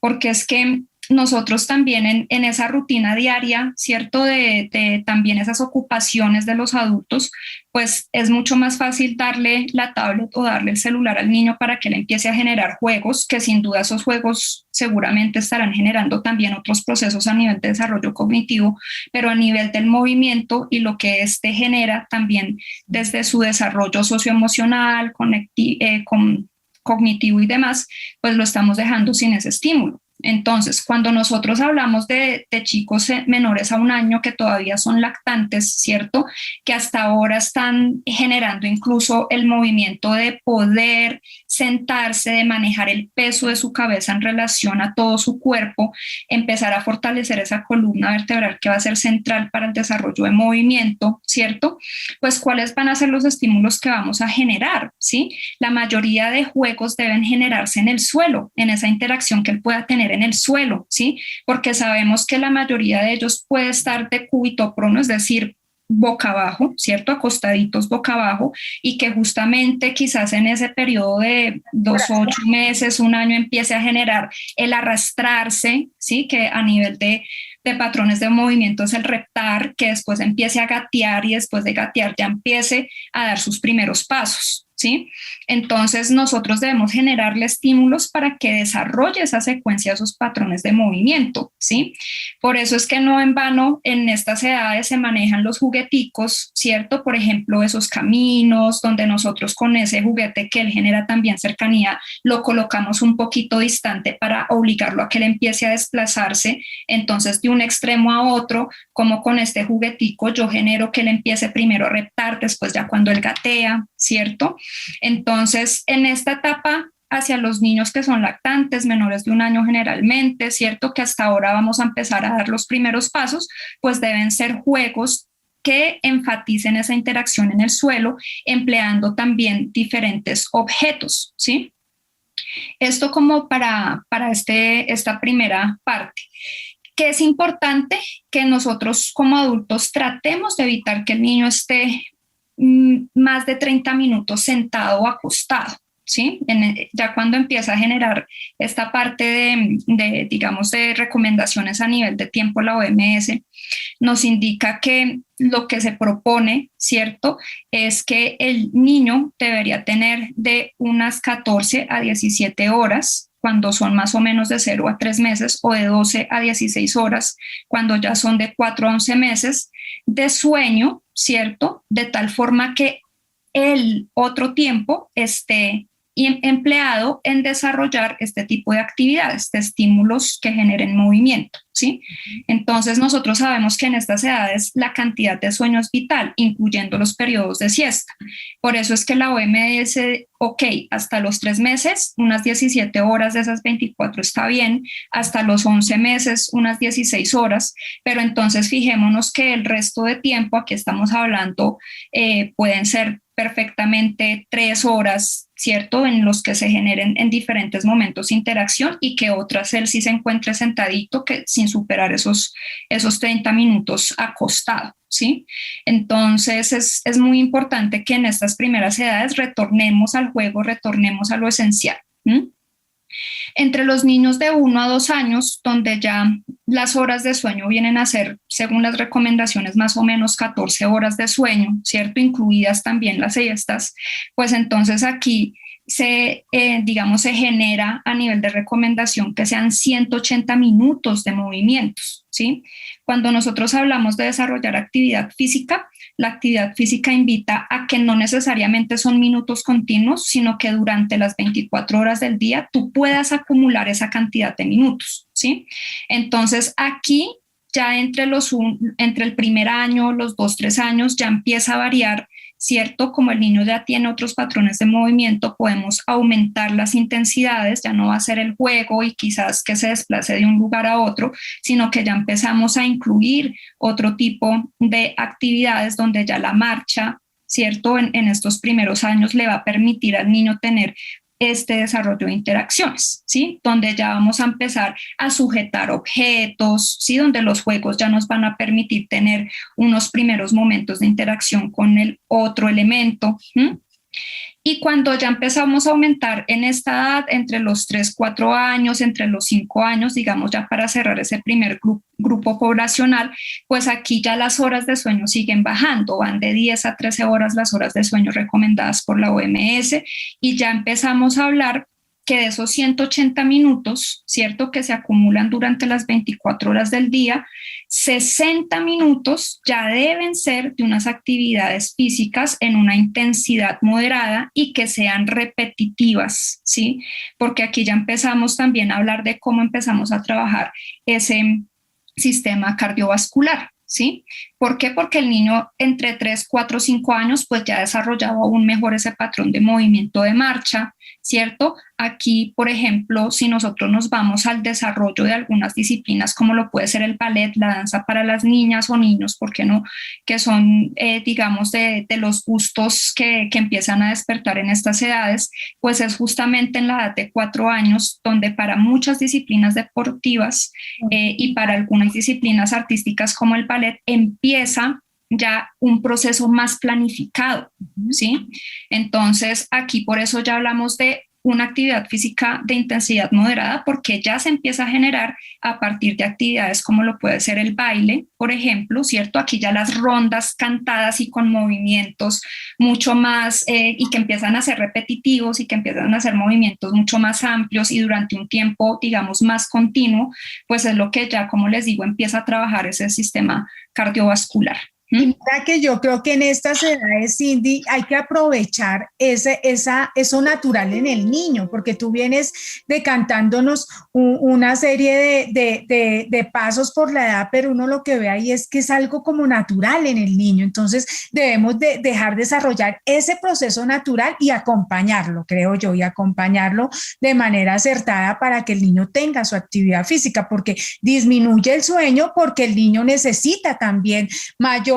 porque es que nosotros también en esa rutina diaria, ¿cierto? De también esas ocupaciones de los adultos, pues es mucho más fácil darle la tablet o darle el celular al niño para que él empiece a generar juegos, que sin duda esos juegos seguramente estarán generando también otros procesos a nivel de desarrollo cognitivo, pero a nivel del movimiento y lo que éste genera también desde su desarrollo socioemocional, cognitivo y demás, pues lo estamos dejando sin ese estímulo. Entonces, cuando nosotros hablamos de chicos menores a 1 año que todavía son lactantes, ¿cierto? Que hasta ahora están generando incluso el movimiento de poder sentarse, de manejar el peso de su cabeza en relación a todo su cuerpo, empezar a fortalecer esa columna vertebral que va a ser central para el desarrollo de movimiento, ¿cierto? Pues, ¿cuáles van a ser los estímulos que vamos a generar? ¿Sí? La mayoría de juegos deben generarse en el suelo, en esa interacción que él pueda tener en el suelo, ¿sí? Porque sabemos que la mayoría de ellos puede estar de cúbito prono, es decir, boca abajo, ¿cierto? Acostaditos boca abajo, y que justamente quizás en ese periodo de 2, 8 meses, 1 año, empiece a generar el arrastrarse, ¿sí? Que a nivel de patrones de movimiento es el reptar, que después empiece a gatear y después de gatear ya empiece a dar sus primeros pasos, ¿sí? Entonces nosotros debemos generarle estímulos para que desarrolle esa secuencia de esos patrones de movimiento, ¿sí? Por eso es que no en vano en estas edades se manejan los jugueticos, ¿cierto? Por ejemplo, esos caminos donde nosotros con ese juguete que él genera también cercanía, lo colocamos un poquito distante para obligarlo a que él empiece a desplazarse, entonces de un extremo a otro, como con este juguetico yo genero que él empiece primero a reptar, después ya cuando él gatea, ¿cierto? Entonces, en esta etapa hacia los niños que son lactantes, menores de 1 año generalmente, ¿cierto? Que hasta ahora vamos a empezar a dar los primeros pasos, pues deben ser juegos que enfaticen esa interacción en el suelo, empleando también diferentes objetos, ¿sí? Esto como para esta primera parte. Que es importante que nosotros como adultos tratemos de evitar que el niño esté más de 30 minutos sentado o acostado, ¿sí? Ya cuando empieza a generar esta parte digamos, de recomendaciones a nivel de tiempo, la OMS nos indica que lo que se propone, ¿cierto?, es que el niño debería tener de unas 14 a 17 horas cuando son más o menos de 0 a 3 meses, o de 12 a 16 horas cuando ya son de 4 a 11 meses, de sueño, ¿cierto? De tal forma que el otro tiempo esté y empleado en desarrollar este tipo de actividades, de estímulos que generen movimiento, ¿sí? Entonces nosotros sabemos que en estas edades la cantidad de sueño es vital, incluyendo los periodos de siesta. Por eso es que la OMS, ok, hasta los 3 meses, unas 17 horas de esas 24 está bien, hasta los 11 meses, unas 16 horas, pero entonces fijémonos que el resto de tiempo, aquí estamos hablando, pueden ser perfectamente 3 horas, ¿cierto? En los que se generen en diferentes momentos interacción y que otras él sí se encuentre sentadito que sin superar esos 30 minutos acostado, ¿sí? Entonces es muy importante que en estas primeras edades retornemos al juego, retornemos a lo esencial. Entre los niños de 1 a 2 años, donde ya las horas de sueño vienen a ser, según las recomendaciones, más o menos 14 horas de sueño, ¿cierto? Incluidas también las siestas, pues entonces aquí digamos, se genera a nivel de recomendación que sean 180 minutos de movimientos, ¿sí? Cuando nosotros hablamos de desarrollar actividad física, la actividad física invita a que no necesariamente son minutos continuos, sino que durante las 24 horas del día tú puedas acumular esa cantidad de minutos, ¿sí? Entonces aquí ya entre el primer año, los 2, 3 años, ya empieza a variar, ¿cierto? Como el niño ya tiene otros patrones de movimiento, podemos aumentar las intensidades, ya no va a ser el juego y quizás que se desplace de un lugar a otro, sino que ya empezamos a incluir otro tipo de actividades donde ya la marcha, ¿cierto? En estos primeros años le va a permitir al niño tener este desarrollo de interacciones, ¿sí? Donde ya vamos a empezar a sujetar objetos, ¿sí? Donde los juegos ya nos van a permitir tener unos primeros momentos de interacción con el otro elemento. Y cuando ya empezamos a aumentar en esta edad, entre los 3, 4 años, entre los 5 años, digamos ya para cerrar ese primer grupo poblacional, pues aquí ya las horas de sueño siguen bajando, van de 10 a 13 horas las horas de sueño recomendadas por la OMS y ya empezamos a hablar que de esos 180 minutos, ¿cierto? Que se acumulan durante las 24 horas del día, 60 minutos ya deben ser de unas actividades físicas en una intensidad moderada y que sean repetitivas, ¿sí? Porque aquí ya empezamos también a hablar de cómo empezamos a trabajar ese sistema cardiovascular, ¿sí? ¿Por qué? Porque el niño entre 3, 4, 5 años pues ya ha desarrollado aún mejor ese patrón de movimiento de marcha, ¿cierto? Aquí, por ejemplo, si nosotros nos vamos al desarrollo de algunas disciplinas como lo puede ser el ballet, la danza para las niñas o niños, ¿por qué no? Que son, digamos, de los gustos que empiezan a despertar en estas edades, pues es justamente en la edad de 4 años donde para muchas disciplinas deportivas y para algunas disciplinas artísticas como el ballet empieza ya un proceso más planificado, ¿sí? Entonces, aquí por eso ya hablamos de una actividad física de intensidad moderada, porque ya se empieza a generar a partir de actividades como lo puede ser el baile, por ejemplo, ¿cierto? Aquí ya las rondas cantadas y con movimientos mucho más, y que empiezan a ser repetitivos y que empiezan a hacer movimientos mucho más amplios y durante un tiempo, digamos, más continuo, pues es lo que ya, como les digo, empieza a trabajar ese sistema cardiovascular. Y mira que yo creo que en estas edades, Cindy, hay que aprovechar eso natural en el niño, porque tú vienes decantándonos una serie de pasos por la edad, pero uno lo que ve ahí es que es algo como natural en el niño. Entonces debemos dejar desarrollar ese proceso natural y acompañarlo, creo yo, y acompañarlo de manera acertada para que el niño tenga su actividad física, porque disminuye el sueño, porque el niño necesita también mayor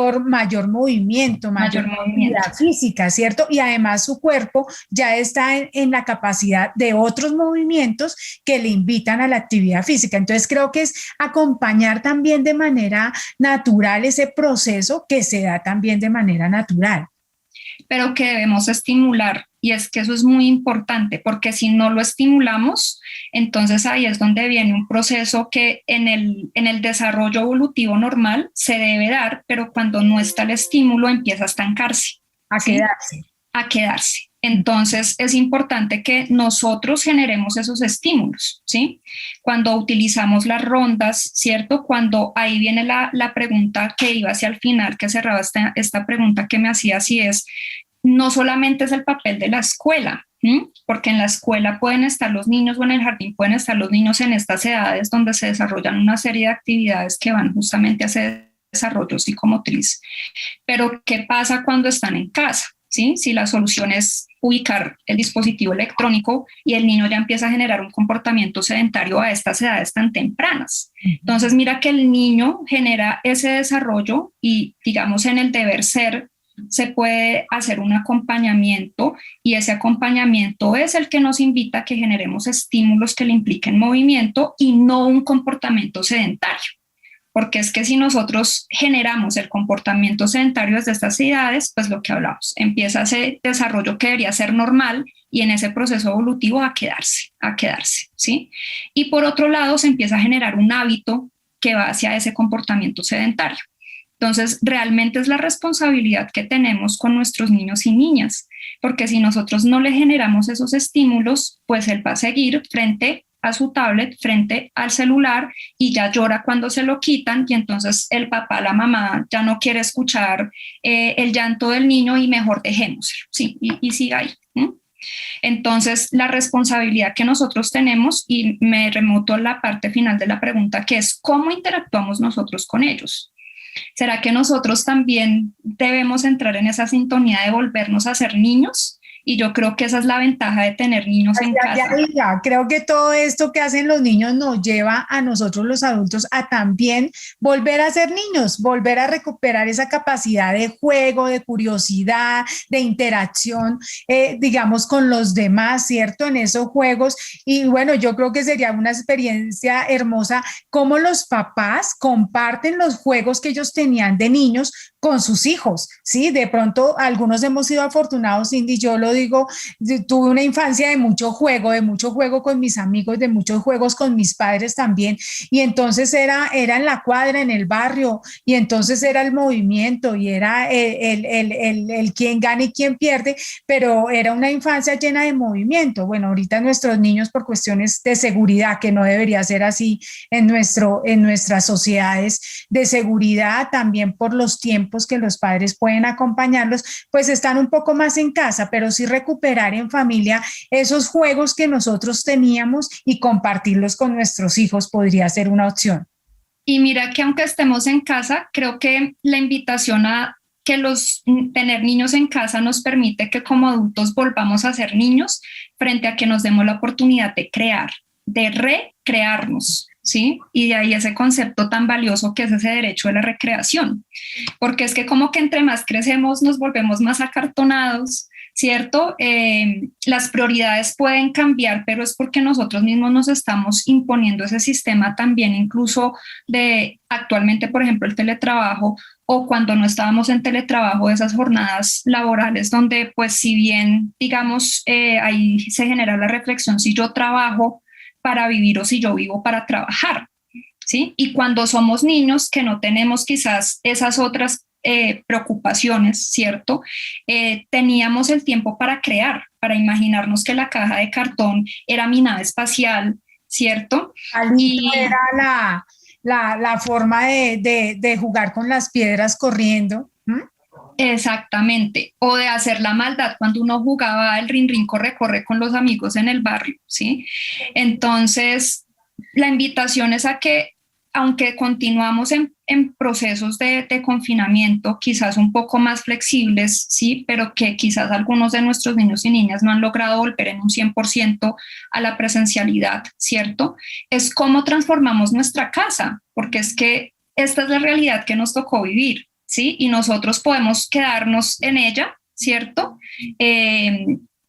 movimiento, mayor actividad física, ¿cierto? Y además su cuerpo ya está en la capacidad de otros movimientos que le invitan a la actividad física. Entonces creo que es acompañar también de manera natural ese proceso que se da también de manera natural. Pero que debemos estimular, y es que eso es muy importante, porque si no lo estimulamos, entonces ahí es donde viene un proceso que en el desarrollo evolutivo normal se debe dar, pero cuando no está el estímulo empieza a estancarse. ¿Sí? A quedarse. Entonces es importante que nosotros generemos esos estímulos, ¿sí? Cuando utilizamos las rondas, ¿cierto? Cuando ahí viene la pregunta que iba hacia el final, que cerraba esta pregunta que me hacía, si es, no solamente es el papel de la escuela, Porque en la escuela pueden estar los niños o en el jardín pueden estar los niños en estas edades donde se desarrollan una serie de actividades que van justamente a ese desarrollo psicomotriz. Pero ¿qué pasa cuando están en casa? ¿Sí? Si la solución es ubicar el dispositivo electrónico y el niño ya empieza a generar un comportamiento sedentario a estas edades tan tempranas. Entonces mira que el niño genera ese desarrollo y digamos en el deber ser se puede hacer un acompañamiento y ese acompañamiento es el que nos invita a que generemos estímulos que le impliquen movimiento y no un comportamiento sedentario. Porque es que si nosotros generamos el comportamiento sedentario desde estas edades, pues lo que hablamos, empieza ese desarrollo que debería ser normal y en ese proceso evolutivo a quedarse, ¿sí? Y por otro lado se empieza a generar un hábito que va hacia ese comportamiento sedentario. Entonces, realmente es la responsabilidad que tenemos con nuestros niños y niñas, porque si nosotros no le generamos esos estímulos, pues él va a seguir frente a su tablet, frente al celular y ya llora cuando se lo quitan y entonces el papá, la mamá ya no quiere escuchar el llanto del niño y mejor dejémoslo, sí, y siga ahí. Entonces, la responsabilidad que nosotros tenemos, y me remonto a la parte final de la pregunta, que es cómo interactuamos nosotros con ellos. ¿Será que nosotros también debemos entrar en esa sintonía de volvernos a ser niños? Y yo creo que esa es la ventaja de tener niños en casa. Creo que todo esto que hacen los niños nos lleva a nosotros los adultos a también volver a ser niños, volver a recuperar esa capacidad de juego, de curiosidad, de interacción, digamos, con los demás, ¿cierto? En esos juegos. Y bueno, yo creo que sería una experiencia hermosa cómo los papás comparten los juegos que ellos tenían de niños con sus hijos, ¿sí? De pronto algunos hemos sido afortunados, Cindy, yo lo digo, tuve una infancia de mucho juego con mis amigos, de muchos juegos con mis padres también, y entonces era en la cuadra, en el barrio, y entonces era el movimiento, y era el quién gana y quién pierde, pero era una infancia llena de movimiento. Bueno, ahorita nuestros niños por cuestiones de seguridad, que no debería ser así en nuestras sociedades, de seguridad, también por los tiempos que los padres pueden acompañarlos, pues están un poco más en casa, pero sí recuperar en familia esos juegos que nosotros teníamos y compartirlos con nuestros hijos podría ser una opción. Y mira que aunque estemos en casa, creo que la invitación a que tener niños en casa nos permite que como adultos volvamos a ser niños frente a que nos demos la oportunidad de crear, de recrearnos, ¿sí? Y de ahí ese concepto tan valioso que es ese derecho de la recreación, porque es que como que entre más crecemos nos volvemos más acartonados, ¿cierto? Las prioridades pueden cambiar, pero es porque nosotros mismos nos estamos imponiendo ese sistema también, incluso de actualmente, por ejemplo, el teletrabajo, o cuando no estábamos en teletrabajo, esas jornadas laborales donde, pues, si bien, digamos, ahí se genera la reflexión, si yo trabajo para vivir o si yo vivo para trabajar, ¿sí? Y cuando somos niños que no tenemos quizás esas otras preocupaciones, ¿cierto? Teníamos el tiempo para crear, para imaginarnos que la caja de cartón era mi nave espacial, ¿cierto? Y era la forma de jugar con las piedras corriendo. Exactamente, o de hacer la maldad cuando uno jugaba el rin corre con los amigos en el barrio, ¿sí? Entonces, la invitación es a que, aunque continuamos en procesos de confinamiento, quizás un poco más flexibles, ¿sí? Pero que quizás algunos de nuestros niños y niñas no han logrado volver en un 100% a la presencialidad, ¿cierto? Es cómo transformamos nuestra casa, porque es que esta es la realidad que nos tocó vivir, ¿sí? Y nosotros podemos quedarnos en ella, ¿cierto?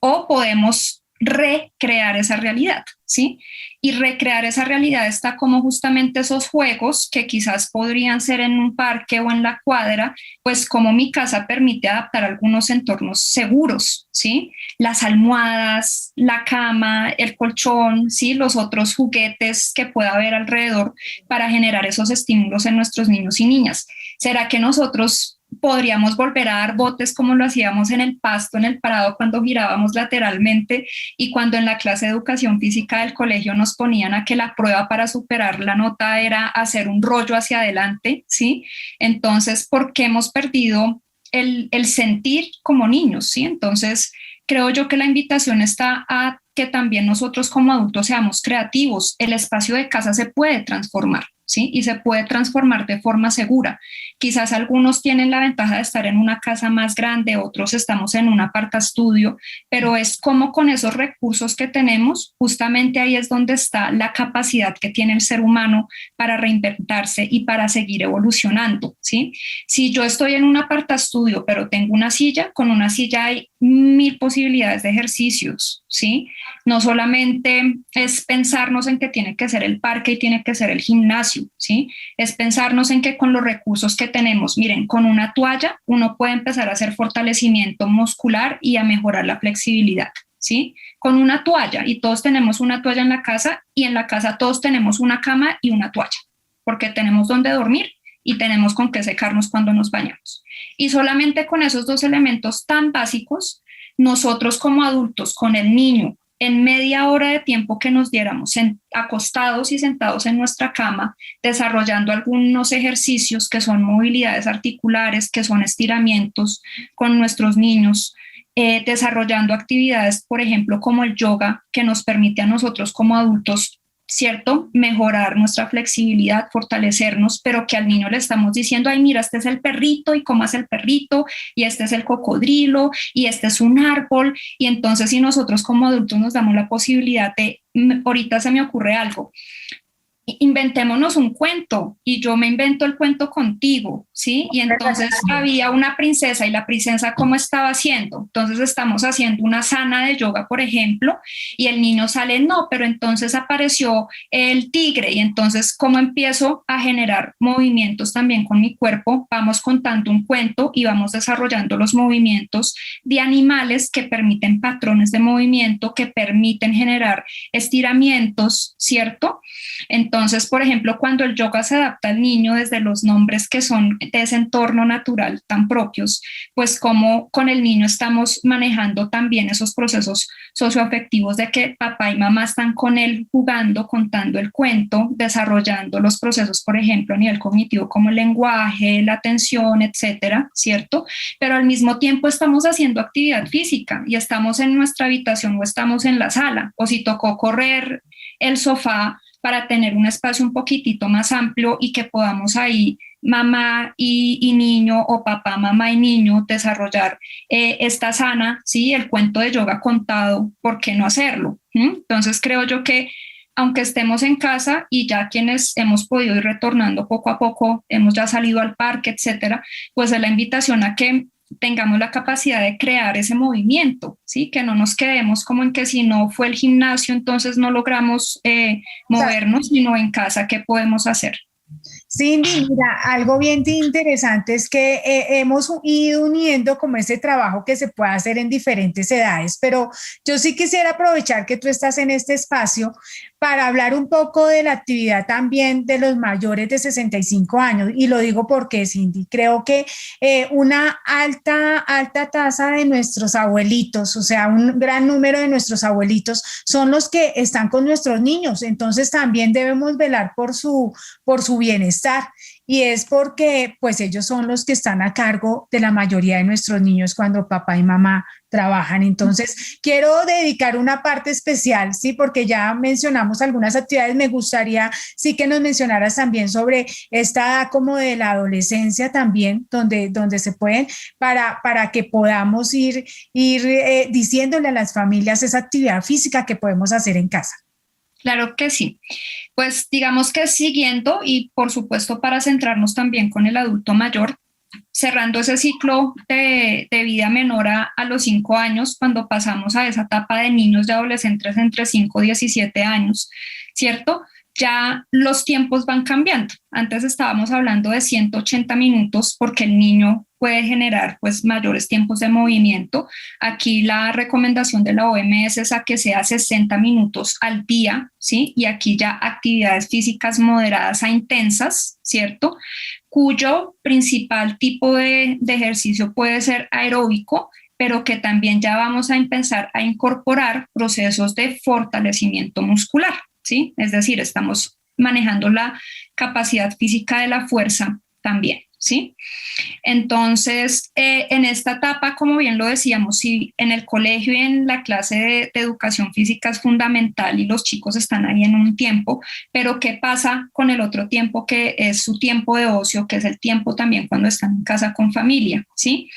O podemos recrear esa realidad, ¿sí? Y recrear esa realidad está como justamente esos juegos que quizás podrían ser en un parque o en la cuadra, pues como mi casa permite adaptar algunos entornos seguros, ¿sí? Las almohadas, la cama, el colchón, ¿sí? Los otros juguetes que pueda haber alrededor para generar esos estímulos en nuestros niños y niñas. ¿Será que nosotros podríamos volver a dar botes como lo hacíamos en el pasto, en el prado, cuando girábamos lateralmente y cuando en la clase de educación física del colegio nos ponían a que la prueba para superar la nota era hacer un rollo hacia adelante, ¿sí? Entonces, ¿por qué hemos perdido el sentir como niños, ¿sí? Entonces, creo yo que la invitación está a que también nosotros como adultos seamos creativos. El espacio de casa se puede transformar, ¿sí? Y se puede transformar de forma segura. Quizás algunos tienen la ventaja de estar en una casa más grande, otros estamos en un apartaestudio, pero es como con esos recursos que tenemos, justamente ahí es donde está la capacidad que tiene el ser humano para reinventarse y para seguir evolucionando, ¿sí? Si yo estoy en un apartaestudio, pero tengo una silla, con una silla hay 1000 posibilidades de ejercicios, ¿sí? No solamente es pensarnos en que tiene que ser el parque y tiene que ser el gimnasio, ¿sí? Es pensarnos en que con los recursos que tenemos, miren, con una toalla uno puede empezar a hacer fortalecimiento muscular y a mejorar la flexibilidad, ¿sí? Con una toalla, y todos tenemos una toalla en la casa, y en la casa todos tenemos una cama y una toalla, porque tenemos donde dormir y tenemos con qué secarnos cuando nos bañamos. Y solamente con esos dos elementos tan básicos, nosotros como adultos, con el niño, en media hora de tiempo que nos diéramos acostados y sentados en nuestra cama, desarrollando algunos ejercicios que son movilidades articulares, que son estiramientos con nuestros niños, desarrollando actividades, por ejemplo, como el yoga, que nos permite a nosotros como adultos, ¿cierto? Mejorar nuestra flexibilidad, fortalecernos, pero que al niño le estamos diciendo, ay, mira, este es el perrito y cómo es el perrito, y este es el cocodrilo, y este es un árbol, y entonces si nosotros como adultos nos damos la posibilidad de, ahorita se me ocurre algo, inventémonos un cuento y yo me invento el cuento contigo, ¿sí? Y entonces había una princesa y la princesa, ¿cómo estaba haciendo? Entonces estamos haciendo una sana de yoga, por ejemplo, y el niño sale, no, pero entonces apareció el tigre y entonces, ¿cómo empiezo a generar movimientos también con mi cuerpo? Vamos contando un cuento y vamos desarrollando los movimientos de animales que permiten patrones de movimiento, que permiten generar estiramientos, ¿cierto? Entonces, por ejemplo, cuando el yoga se adapta al niño desde los nombres que son de ese entorno natural tan propios, pues como con el niño estamos manejando también esos procesos socioafectivos de que papá y mamá están con él jugando, contando el cuento, desarrollando los procesos, por ejemplo, a nivel cognitivo como el lenguaje, la atención, etcétera, ¿cierto? Pero al mismo tiempo estamos haciendo actividad física y estamos en nuestra habitación o estamos en la sala, o si tocó correr el sofá para tener un espacio un poquitito más amplio y que podamos ahí mamá y niño o papá, mamá y niño desarrollar esta sana, ¿sí? El cuento de yoga contado, ¿por qué no hacerlo? Entonces creo yo que aunque estemos en casa y ya quienes hemos podido ir retornando poco a poco, hemos ya salido al parque, etcétera, pues es la invitación a que tengamos la capacidad de crear ese movimiento, ¿sí? Que no nos quedemos como en que si no fue el gimnasio, entonces no logramos movernos, sino en casa, ¿qué podemos hacer? Cindy, mira, algo bien interesante es que hemos ido uniendo como ese trabajo que se puede hacer en diferentes edades, pero yo sí quisiera aprovechar que tú estás en este espacio para hablar un poco de la actividad también de los mayores de 65 años. Y lo digo porque, Cindy, creo que una alta tasa de nuestros abuelitos, o sea, un gran número de nuestros abuelitos son los que están con nuestros niños. Entonces también debemos velar por su bienestar. Y es porque pues ellos son los que están a cargo de la mayoría de nuestros niños cuando papá y mamá trabajan. Entonces, quiero dedicar una parte especial, sí, porque ya mencionamos algunas actividades. Me gustaría, sí, que nos mencionaras también sobre esta edad como de la adolescencia también, donde se pueden, para que podamos ir diciéndole a las familias esa actividad física que podemos hacer en casa. Claro que sí. Pues digamos que siguiendo y por supuesto para centrarnos también con el adulto mayor, cerrando ese ciclo de vida menor a los 5 años, cuando pasamos a esa etapa de niños y adolescentes entre 5 y 17 años, ¿cierto? Ya los tiempos van cambiando. Antes estábamos hablando de 180 minutos porque el niño puede generar pues mayores tiempos de movimiento. Aquí la recomendación de la OMS es a que sea 60 minutos al día, ¿sí? Y aquí ya actividades físicas moderadas a intensas, ¿cierto? Cuyo principal tipo de ejercicio puede ser aeróbico, pero que también ya vamos a empezar a incorporar procesos de fortalecimiento muscular, ¿sí? Es decir, estamos manejando la capacidad física de la fuerza también. ¿sí? Entonces, en esta etapa, como bien lo decíamos, si en el colegio y en la clase de educación física es fundamental y los chicos están ahí en un tiempo, pero ¿qué pasa con el otro tiempo que es su tiempo de ocio, que es el tiempo también cuando están en casa con familia, ¿sí?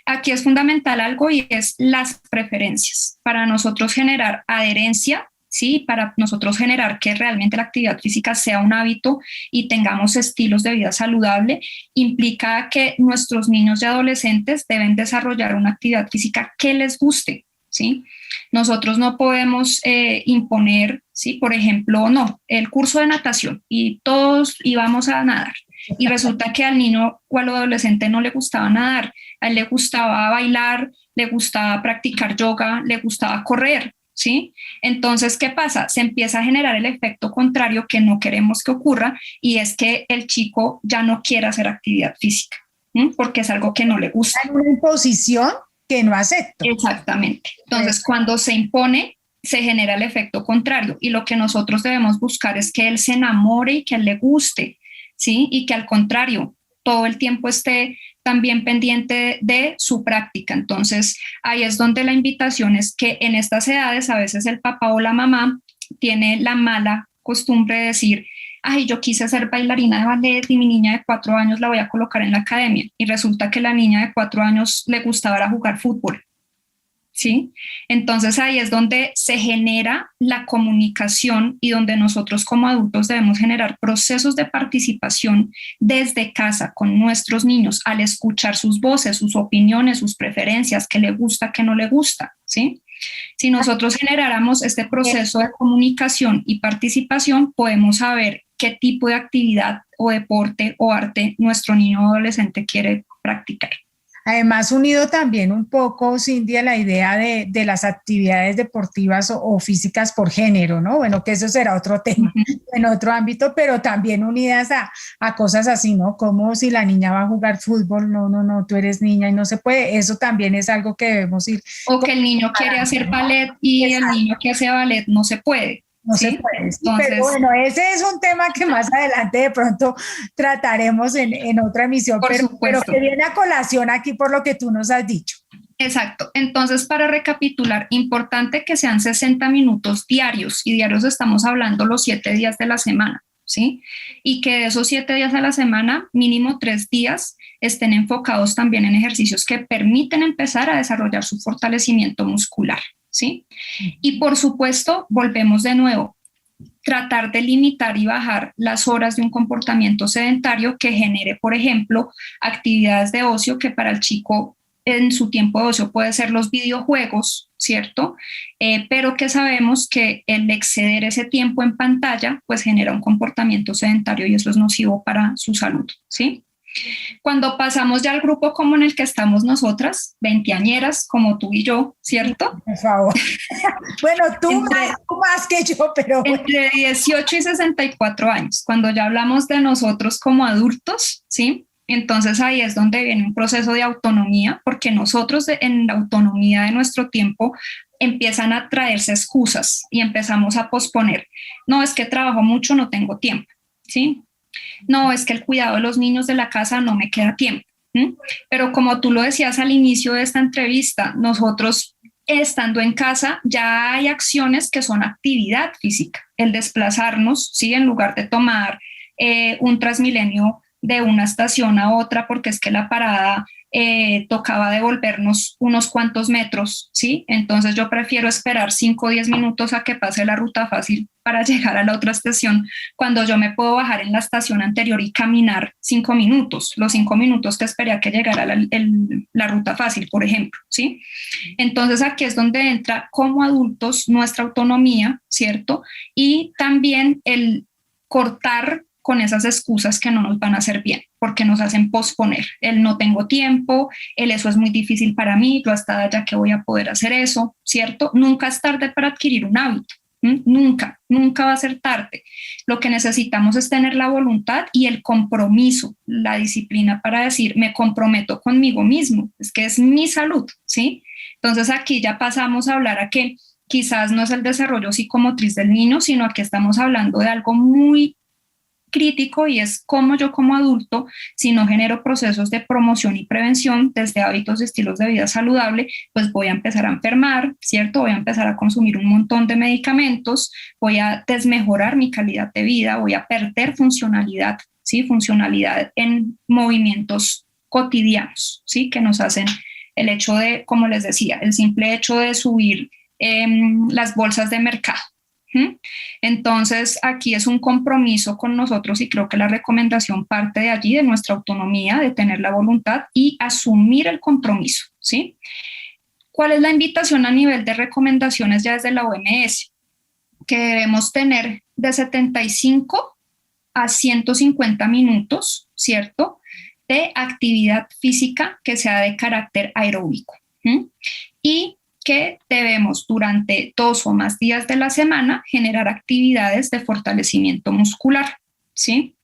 Aquí es fundamental algo y es las preferencias. Para nosotros generar adherencia, ¿sí? Para nosotros generar que realmente la actividad física sea un hábito y tengamos estilos de vida saludable, implica que nuestros niños y adolescentes deben desarrollar una actividad física que les guste, ¿sí? Nosotros no podemos imponer, ¿sí? Por ejemplo, no, el curso de natación y todos íbamos a nadar y resulta que al niño o al adolescente no le gustaba nadar, a él le gustaba bailar, le gustaba practicar yoga, le gustaba correr, ¿sí? Entonces, ¿qué pasa? Se empieza a generar el efecto contrario que no queremos que ocurra y es que el chico ya no quiere hacer actividad física, ¿sí? Porque es algo que no le gusta. Hay una imposición que no acepto. Exactamente. Entonces, cuando se impone, se genera el efecto contrario y lo que nosotros debemos buscar es que él se enamore y que a él le guste, ¿sí? Y que al contrario, todo el tiempo esté también pendiente de su práctica. Entonces, ahí es donde la invitación es que en estas edades a veces el papá o la mamá tiene la mala costumbre de decir, ay, yo quise ser bailarina de ballet y mi niña de 4 años la voy a colocar en la academia. Y resulta que la niña de 4 años le gustaba jugar fútbol. ¿Sí? Entonces ahí es donde se genera la comunicación y donde nosotros como adultos debemos generar procesos de participación desde casa con nuestros niños al escuchar sus voces, sus opiniones, sus preferencias, qué le gusta, qué no le gusta, ¿sí? Si nosotros generáramos este proceso de comunicación y participación, podemos saber qué tipo de actividad o deporte o arte nuestro niño o adolescente quiere practicar. Además, unido también un poco, Cindy, a la idea de las actividades deportivas o físicas por género, ¿no? Bueno, que eso será otro tema en otro ámbito, pero también unidas a cosas así, ¿no? Como si la niña va a jugar fútbol, no, tú eres niña y no se puede. Eso también es algo que debemos ir. O que el niño quiere hacer ballet y exacto, el niño que hace ballet no se puede. No ¿sí? Se puede, sí, entonces, pero bueno, ese es un tema que más adelante de pronto trataremos en otra emisión, pero que viene a colación aquí por lo que tú nos has dicho. Exacto. Entonces, para recapitular, importante que sean 60 minutos diarios, y diarios estamos hablando los 7 días de la semana, ¿sí? Y que de esos 7 días a la semana, mínimo 3 días, estén enfocados también en ejercicios que permiten empezar a desarrollar su fortalecimiento muscular. ¿Sí? Y por supuesto, volvemos de nuevo, tratar de limitar y bajar las horas de un comportamiento sedentario que genere, por ejemplo, actividades de ocio que para el chico en su tiempo de ocio puede ser los videojuegos, ¿cierto? Pero que sabemos que el exceder ese tiempo en pantalla pues genera un comportamiento sedentario y eso es nocivo para su salud, ¿sí? Cuando pasamos ya al grupo como en el que estamos nosotras, veinteañeras como tú y yo, ¿cierto? Por favor. Bueno, tú más que yo, pero... Entre 18 y 64 años, cuando ya hablamos de nosotros como adultos, ¿sí? Entonces ahí es donde viene un proceso de autonomía, porque nosotros en la autonomía de nuestro tiempo empiezan a traerse excusas y empezamos a posponer. No, es que trabajo mucho, no tengo tiempo, ¿sí? No, es que el cuidado de los niños de la casa no me queda tiempo. ¿Mm? Pero como tú lo decías al inicio de esta entrevista, nosotros estando en casa ya hay acciones que son actividad física. El desplazarnos, ¿sí? En lugar de tomar un Transmilenio de una estación a otra porque es que la parada tocaba devolvernos unos cuantos metros, ¿sí? Entonces yo prefiero esperar 5 o 10 minutos a que pase la ruta fácil para llegar a la otra estación, cuando yo me puedo bajar en la estación anterior y caminar 5 minutos, los 5 minutos que esperé a que llegara la ruta fácil, por ejemplo, ¿sí? Entonces aquí es donde entra como adultos nuestra autonomía, ¿cierto? Y también el cortar con esas excusas que no nos van a hacer bien, porque nos hacen posponer. El no tengo tiempo, el eso es muy difícil para mí, yo hasta allá que voy a poder hacer eso, ¿cierto? Nunca es tarde para adquirir un hábito, nunca va a ser tarde. Lo que necesitamos es tener la voluntad y el compromiso, la disciplina para decir, me comprometo conmigo mismo, es que es mi salud, ¿sí? Entonces aquí ya pasamos a hablar a que quizás no es el desarrollo psicomotriz del niño, sino que estamos hablando de algo muy crítico y es cómo yo como adulto, si no genero procesos de promoción y prevención desde hábitos y estilos de vida saludable, pues voy a empezar a enfermar, ¿cierto? Voy a empezar a consumir un montón de medicamentos, voy a desmejorar mi calidad de vida, voy a perder funcionalidad, ¿sí? Funcionalidad en movimientos cotidianos, ¿sí? Que nos hacen el hecho de, como les decía, el simple hecho de subir las bolsas de mercado. Entonces, aquí es un compromiso con nosotros y creo que la recomendación parte de allí, de nuestra autonomía, de tener la voluntad y asumir el compromiso, ¿sí? ¿Cuál es la invitación a nivel de recomendaciones ya desde la OMS? Que debemos tener de 75 a 150 minutos, ¿cierto?, de actividad física que sea de carácter aeróbico. Y que debemos durante 2 o más días de la semana generar actividades de fortalecimiento muscular, ¿sí?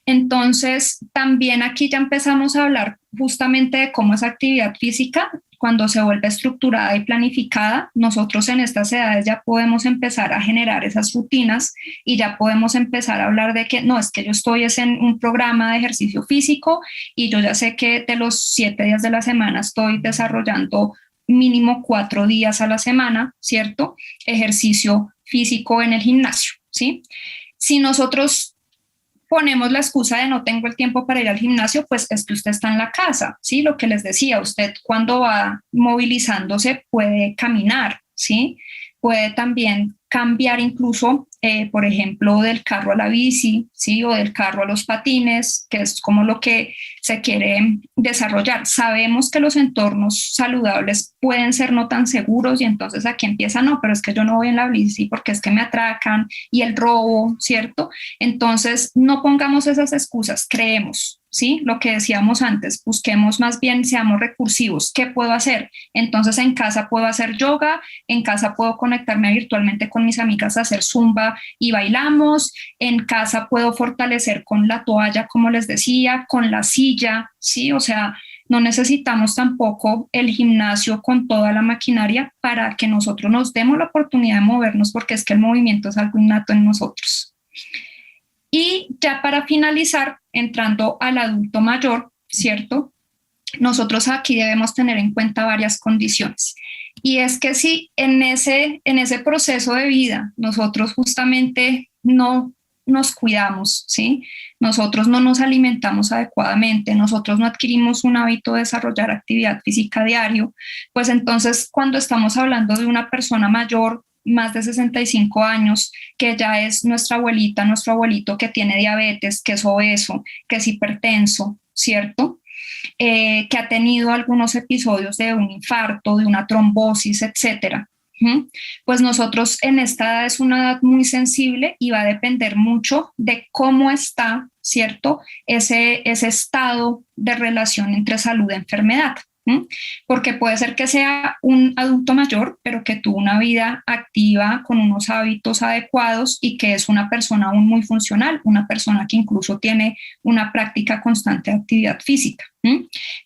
Entonces, también aquí ya empezamos a hablar justamente de cómo esa actividad física, cuando se vuelve estructurada y planificada, nosotros en estas edades ya podemos empezar a generar esas rutinas y ya podemos empezar a hablar de que no, es que yo estoy en un programa de ejercicio físico y yo ya sé que de los 7 días de la semana estoy desarrollando mínimo 4 días a la semana, ¿cierto? Ejercicio físico en el gimnasio, ¿sí? Si nosotros ponemos la excusa de no tengo el tiempo para ir al gimnasio, pues es que usted está en la casa, ¿sí? Lo que les decía, usted cuando va movilizándose puede caminar, ¿sí? Puede también cambiar incluso, por ejemplo, del carro a la bici, ¿sí? O del carro a los patines, que es como lo que se quiere desarrollar. Sabemos que los entornos saludables pueden ser no tan seguros y entonces aquí empieza, no, pero es que yo no voy en la bici porque es que me atracan y el robo, ¿cierto? Entonces, no pongamos esas excusas, creemos, ¿sí? Lo que decíamos antes, busquemos más bien, seamos recursivos. ¿Qué puedo hacer? Entonces, en casa puedo hacer yoga, en casa puedo conectarme virtualmente con mis amigas a hacer zumba y bailamos, en casa puedo fortalecer con la toalla, como les decía, con la silla, ¿sí? O sea, no necesitamos tampoco el gimnasio con toda la maquinaria para que nosotros nos demos la oportunidad de movernos, porque es que el movimiento es algo innato en nosotros. Y ya para finalizar, entrando al adulto mayor, ¿cierto? Nosotros aquí debemos tener en cuenta varias condiciones. Y es que si en ese proceso de vida nosotros justamente no nos cuidamos, ¿sí? Nosotros no nos alimentamos adecuadamente, nosotros no adquirimos un hábito de desarrollar actividad física diario, pues entonces cuando estamos hablando de una persona mayor, más de 65 años, que ya es nuestra abuelita, nuestro abuelito que tiene diabetes, que es obeso, que es hipertenso, ¿cierto? Que ha tenido algunos episodios de un infarto, de una trombosis, etcétera. Pues nosotros en esta edad es una edad muy sensible y va a depender mucho de cómo está, ¿cierto? Ese estado de relación entre salud y enfermedad. Porque puede ser que sea un adulto mayor, pero que tuvo una vida activa con unos hábitos adecuados y que es una persona aún muy funcional, una persona que incluso tiene una práctica constante de actividad física.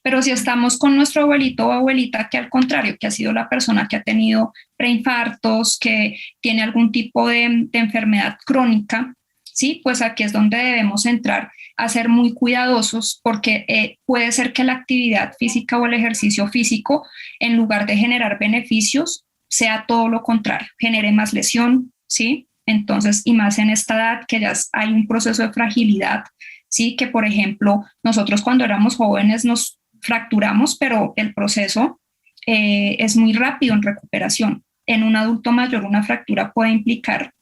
Pero si estamos con nuestro abuelito o abuelita que al contrario, que ha sido la persona que ha tenido preinfartos, que tiene algún tipo de enfermedad crónica, ¿sí? Pues aquí es donde debemos entrar a ser muy cuidadosos porque puede ser que la actividad física o el ejercicio físico, en lugar de generar beneficios, sea todo lo contrario, genere más lesión, ¿sí? Entonces, y más en esta edad que ya hay un proceso de fragilidad, ¿sí? Que, por ejemplo, nosotros cuando éramos jóvenes nos fracturamos, pero el proceso es muy rápido en recuperación. En un adulto mayor, una fractura puede implicar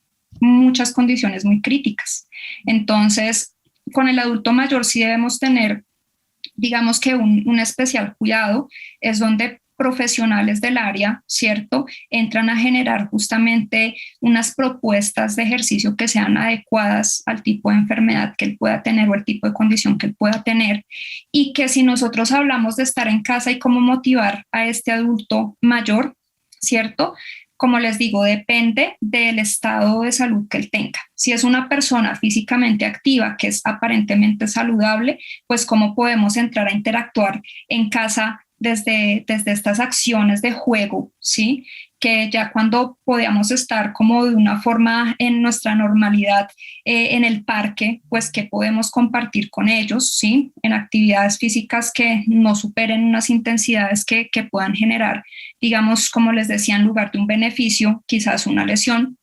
muchas condiciones muy críticas. Entonces, con el adulto mayor sí debemos tener, digamos que un especial cuidado, es donde profesionales del área, ¿cierto?, entran a generar justamente unas propuestas de ejercicio que sean adecuadas al tipo de enfermedad que él pueda tener o el tipo de condición que él pueda tener, y que si nosotros hablamos de estar en casa y cómo motivar a este adulto mayor, ¿cierto?, como les digo, depende del estado de salud que él tenga. Si es una persona físicamente activa, que es aparentemente saludable, pues cómo podemos entrar a interactuar en casa desde estas acciones de juego, ¿sí? que ya cuando podíamos estar como de una forma en nuestra normalidad en el parque, pues que podemos compartir con ellos, ¿sí? En actividades físicas que no superen unas intensidades que puedan generar, digamos, como les decía, en lugar de un beneficio, quizás una lesión.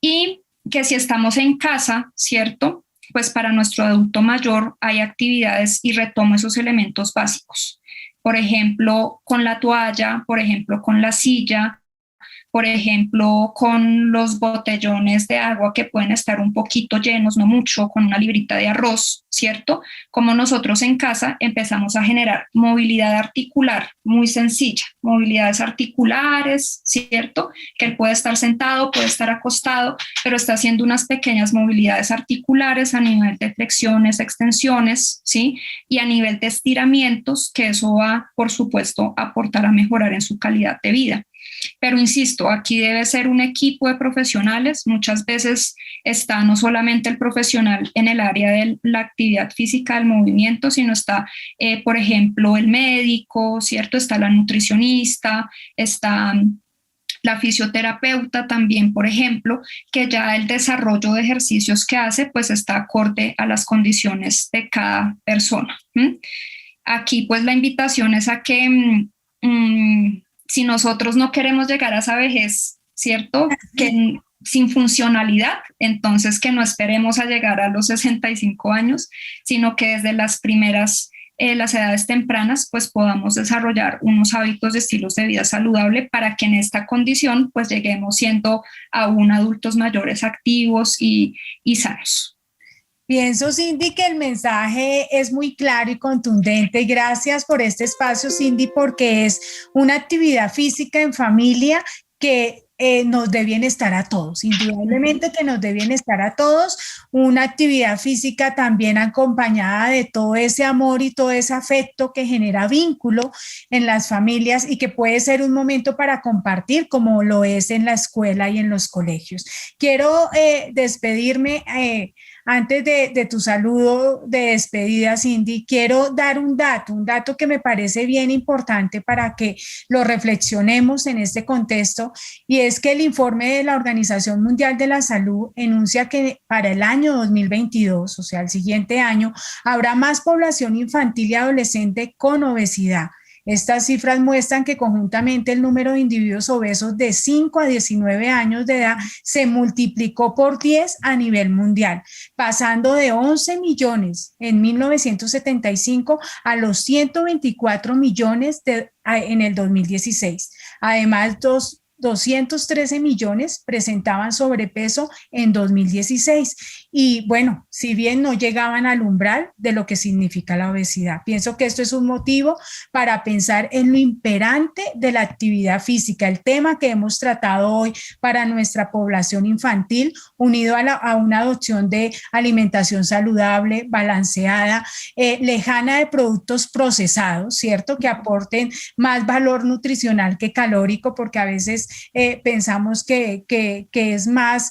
Y que si estamos en casa, ¿cierto? Pues para nuestro adulto mayor hay actividades y retomo esos elementos básicos. Por ejemplo, con la toalla, por ejemplo, con la silla, por ejemplo, con los botellones de agua que pueden estar un poquito llenos, no mucho, con una librita de arroz, ¿cierto? Como nosotros en casa empezamos a generar movilidad articular muy sencilla, movilidades articulares, ¿cierto? Que él puede estar sentado, puede estar acostado, pero está haciendo unas pequeñas movilidades articulares a nivel de flexiones, extensiones, ¿sí? Y a nivel de estiramientos, que eso va, por supuesto, a aportar a mejorar en su calidad de vida. Pero insisto, aquí debe ser un equipo de profesionales. Muchas veces está no solamente el profesional en el área de la actividad física, del movimiento, sino está, por ejemplo, el médico, ¿cierto? Está la nutricionista, está la fisioterapeuta también, por ejemplo, que ya el desarrollo de ejercicios que hace, pues está acorde a las condiciones de cada persona. Aquí, pues la invitación es a que si nosotros no queremos llegar a esa vejez, ¿cierto? Que sin funcionalidad, entonces que no esperemos a llegar a los 65 años, sino que desde las primeras, las edades tempranas, pues podamos desarrollar unos hábitos de estilos de vida saludable para que en esta condición, pues lleguemos siendo aún adultos mayores activos y sanos. Pienso, Cindy, que el mensaje es muy claro y contundente. Gracias por este espacio, Cindy, porque es una actividad física en familia que nos dé bienestar a todos, indudablemente que nos dé bienestar a todos, una actividad física también acompañada de todo ese amor y todo ese afecto que genera vínculo en las familias y que puede ser un momento para compartir como lo es en la escuela y en los colegios. Quiero despedirme. Antes de tu saludo de despedida, Cindy, quiero dar un dato que me parece bien importante para que lo reflexionemos en este contexto, y es que el informe de la Organización Mundial de la Salud enuncia que para el año 2022, o sea, el siguiente año, habrá más población infantil y adolescente con obesidad. Estas cifras muestran que conjuntamente el número de individuos obesos de 5 a 19 años de edad se multiplicó por 10 a nivel mundial, pasando de 11 millones en 1975 a los 124 millones en el 2016. Además, 213 millones presentaban sobrepeso en 2016 y bueno, si bien no llegaban al umbral de lo que significa la obesidad. Pienso que esto es un motivo para pensar en lo imperante de la actividad física, el tema que hemos tratado hoy para nuestra población infantil, unido a una adopción de alimentación saludable, balanceada, lejana de productos procesados, ¿cierto? Que aporten más valor nutricional que calórico, porque a veces pensamos que es más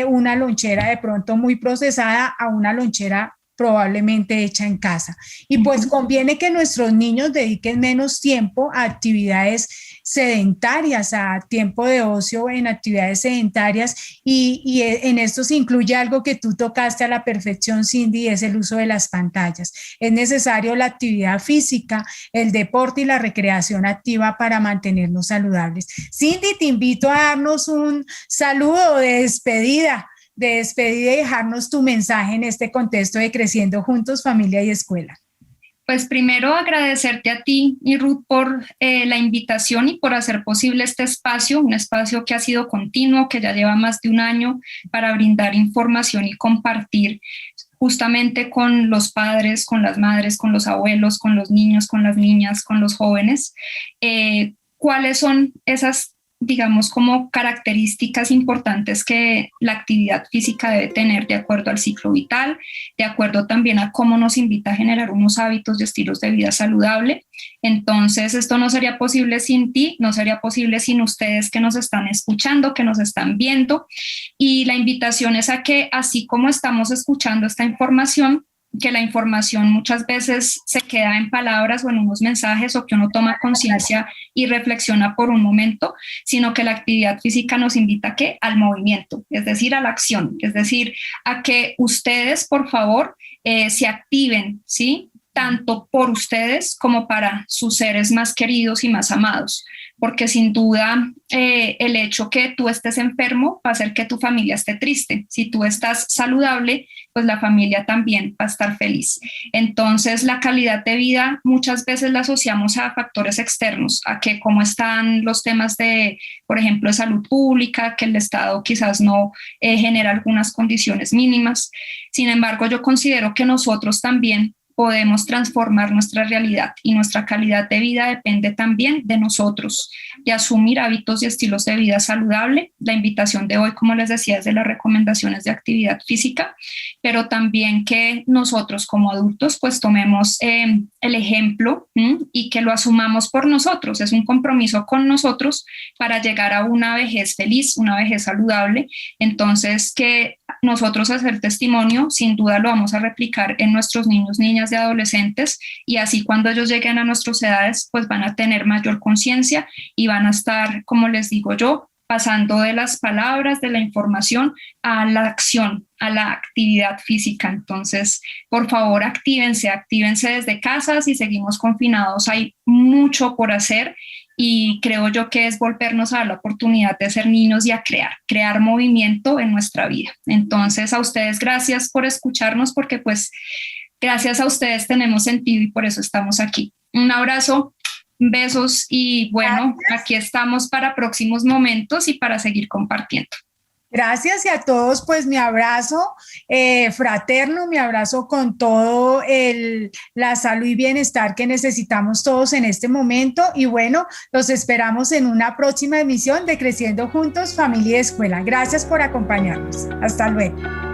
una lonchera de pronto muy procesada a una lonchera probablemente hecha en casa. Y pues conviene que nuestros niños dediquen menos tiempo a actividades sedentarias, a tiempo de ocio en actividades sedentarias, y en esto se incluye algo que tú tocaste a la perfección, Cindy, es el uso de las pantallas. Es necesario la actividad física, el deporte y la recreación activa para mantenernos saludables. Cindy, te invito a darnos un saludo de despedida y dejarnos tu mensaje en este contexto de Creciendo Juntos, Familia y Escuela. Pues primero agradecerte a ti y Ruth por la invitación y por hacer posible este espacio, un espacio que ha sido continuo, que ya lleva más de un año, para brindar información y compartir justamente con los padres, con las madres, con los abuelos, con los niños, con las niñas, con los jóvenes, cuáles son esas, digamos, como características importantes que la actividad física debe tener de acuerdo al ciclo vital, de acuerdo también a cómo nos invita a generar unos hábitos de estilos de vida saludable. Entonces, esto no sería posible sin ti, no sería posible sin ustedes que nos están escuchando, que nos están viendo. Y la invitación es a que, así como estamos escuchando esta información, que la información muchas veces se queda en palabras o en unos mensajes, o que uno toma conciencia y reflexiona por un momento, sino que la actividad física nos invita ¿a qué? Al movimiento, es decir, a la acción, es decir, a que ustedes, por favor, se activen, ¿sí? Tanto por ustedes como para sus seres más queridos y más amados, porque sin duda el hecho que tú estés enfermo va a hacer que tu familia esté triste. Si tú estás saludable, pues la familia también va a estar feliz. Entonces, la calidad de vida muchas veces la asociamos a factores externos, a que cómo están los temas de, por ejemplo, de salud pública, que el Estado quizás no genera algunas condiciones mínimas. Sin embargo, yo considero que nosotros también podemos transformar nuestra realidad, y nuestra calidad de vida depende también de nosotros, de asumir hábitos y estilos de vida saludable. La invitación de hoy, como les decía, es de las recomendaciones de actividad física, pero también que nosotros como adultos pues tomemos el ejemplo y que lo asumamos por nosotros. Es un compromiso con nosotros para llegar a una vejez feliz, una vejez saludable. Entonces, que nosotros hacer testimonio, sin duda lo vamos a replicar en nuestros niños, niñas y adolescentes, y así cuando ellos lleguen a nuestras edades, pues van a tener mayor conciencia y van a estar, como les digo yo, pasando de las palabras, de la información, a la acción, a la actividad física. Entonces, por favor, actívense desde casa. Si seguimos confinados, hay mucho por hacer, y creo yo que es volvernos a dar la oportunidad de ser niños y a crear movimiento en nuestra vida. Entonces, a ustedes, gracias por escucharnos, porque pues gracias a ustedes tenemos sentido y por eso estamos aquí. Un abrazo, besos, y bueno, gracias. Aquí estamos para próximos momentos y para seguir compartiendo. Gracias, y a todos pues mi abrazo fraterno, mi abrazo con todo la salud y bienestar que necesitamos todos en este momento. Y bueno, los esperamos en una próxima emisión de Creciendo Juntos, Familia y Escuela. Gracias por acompañarnos. Hasta luego.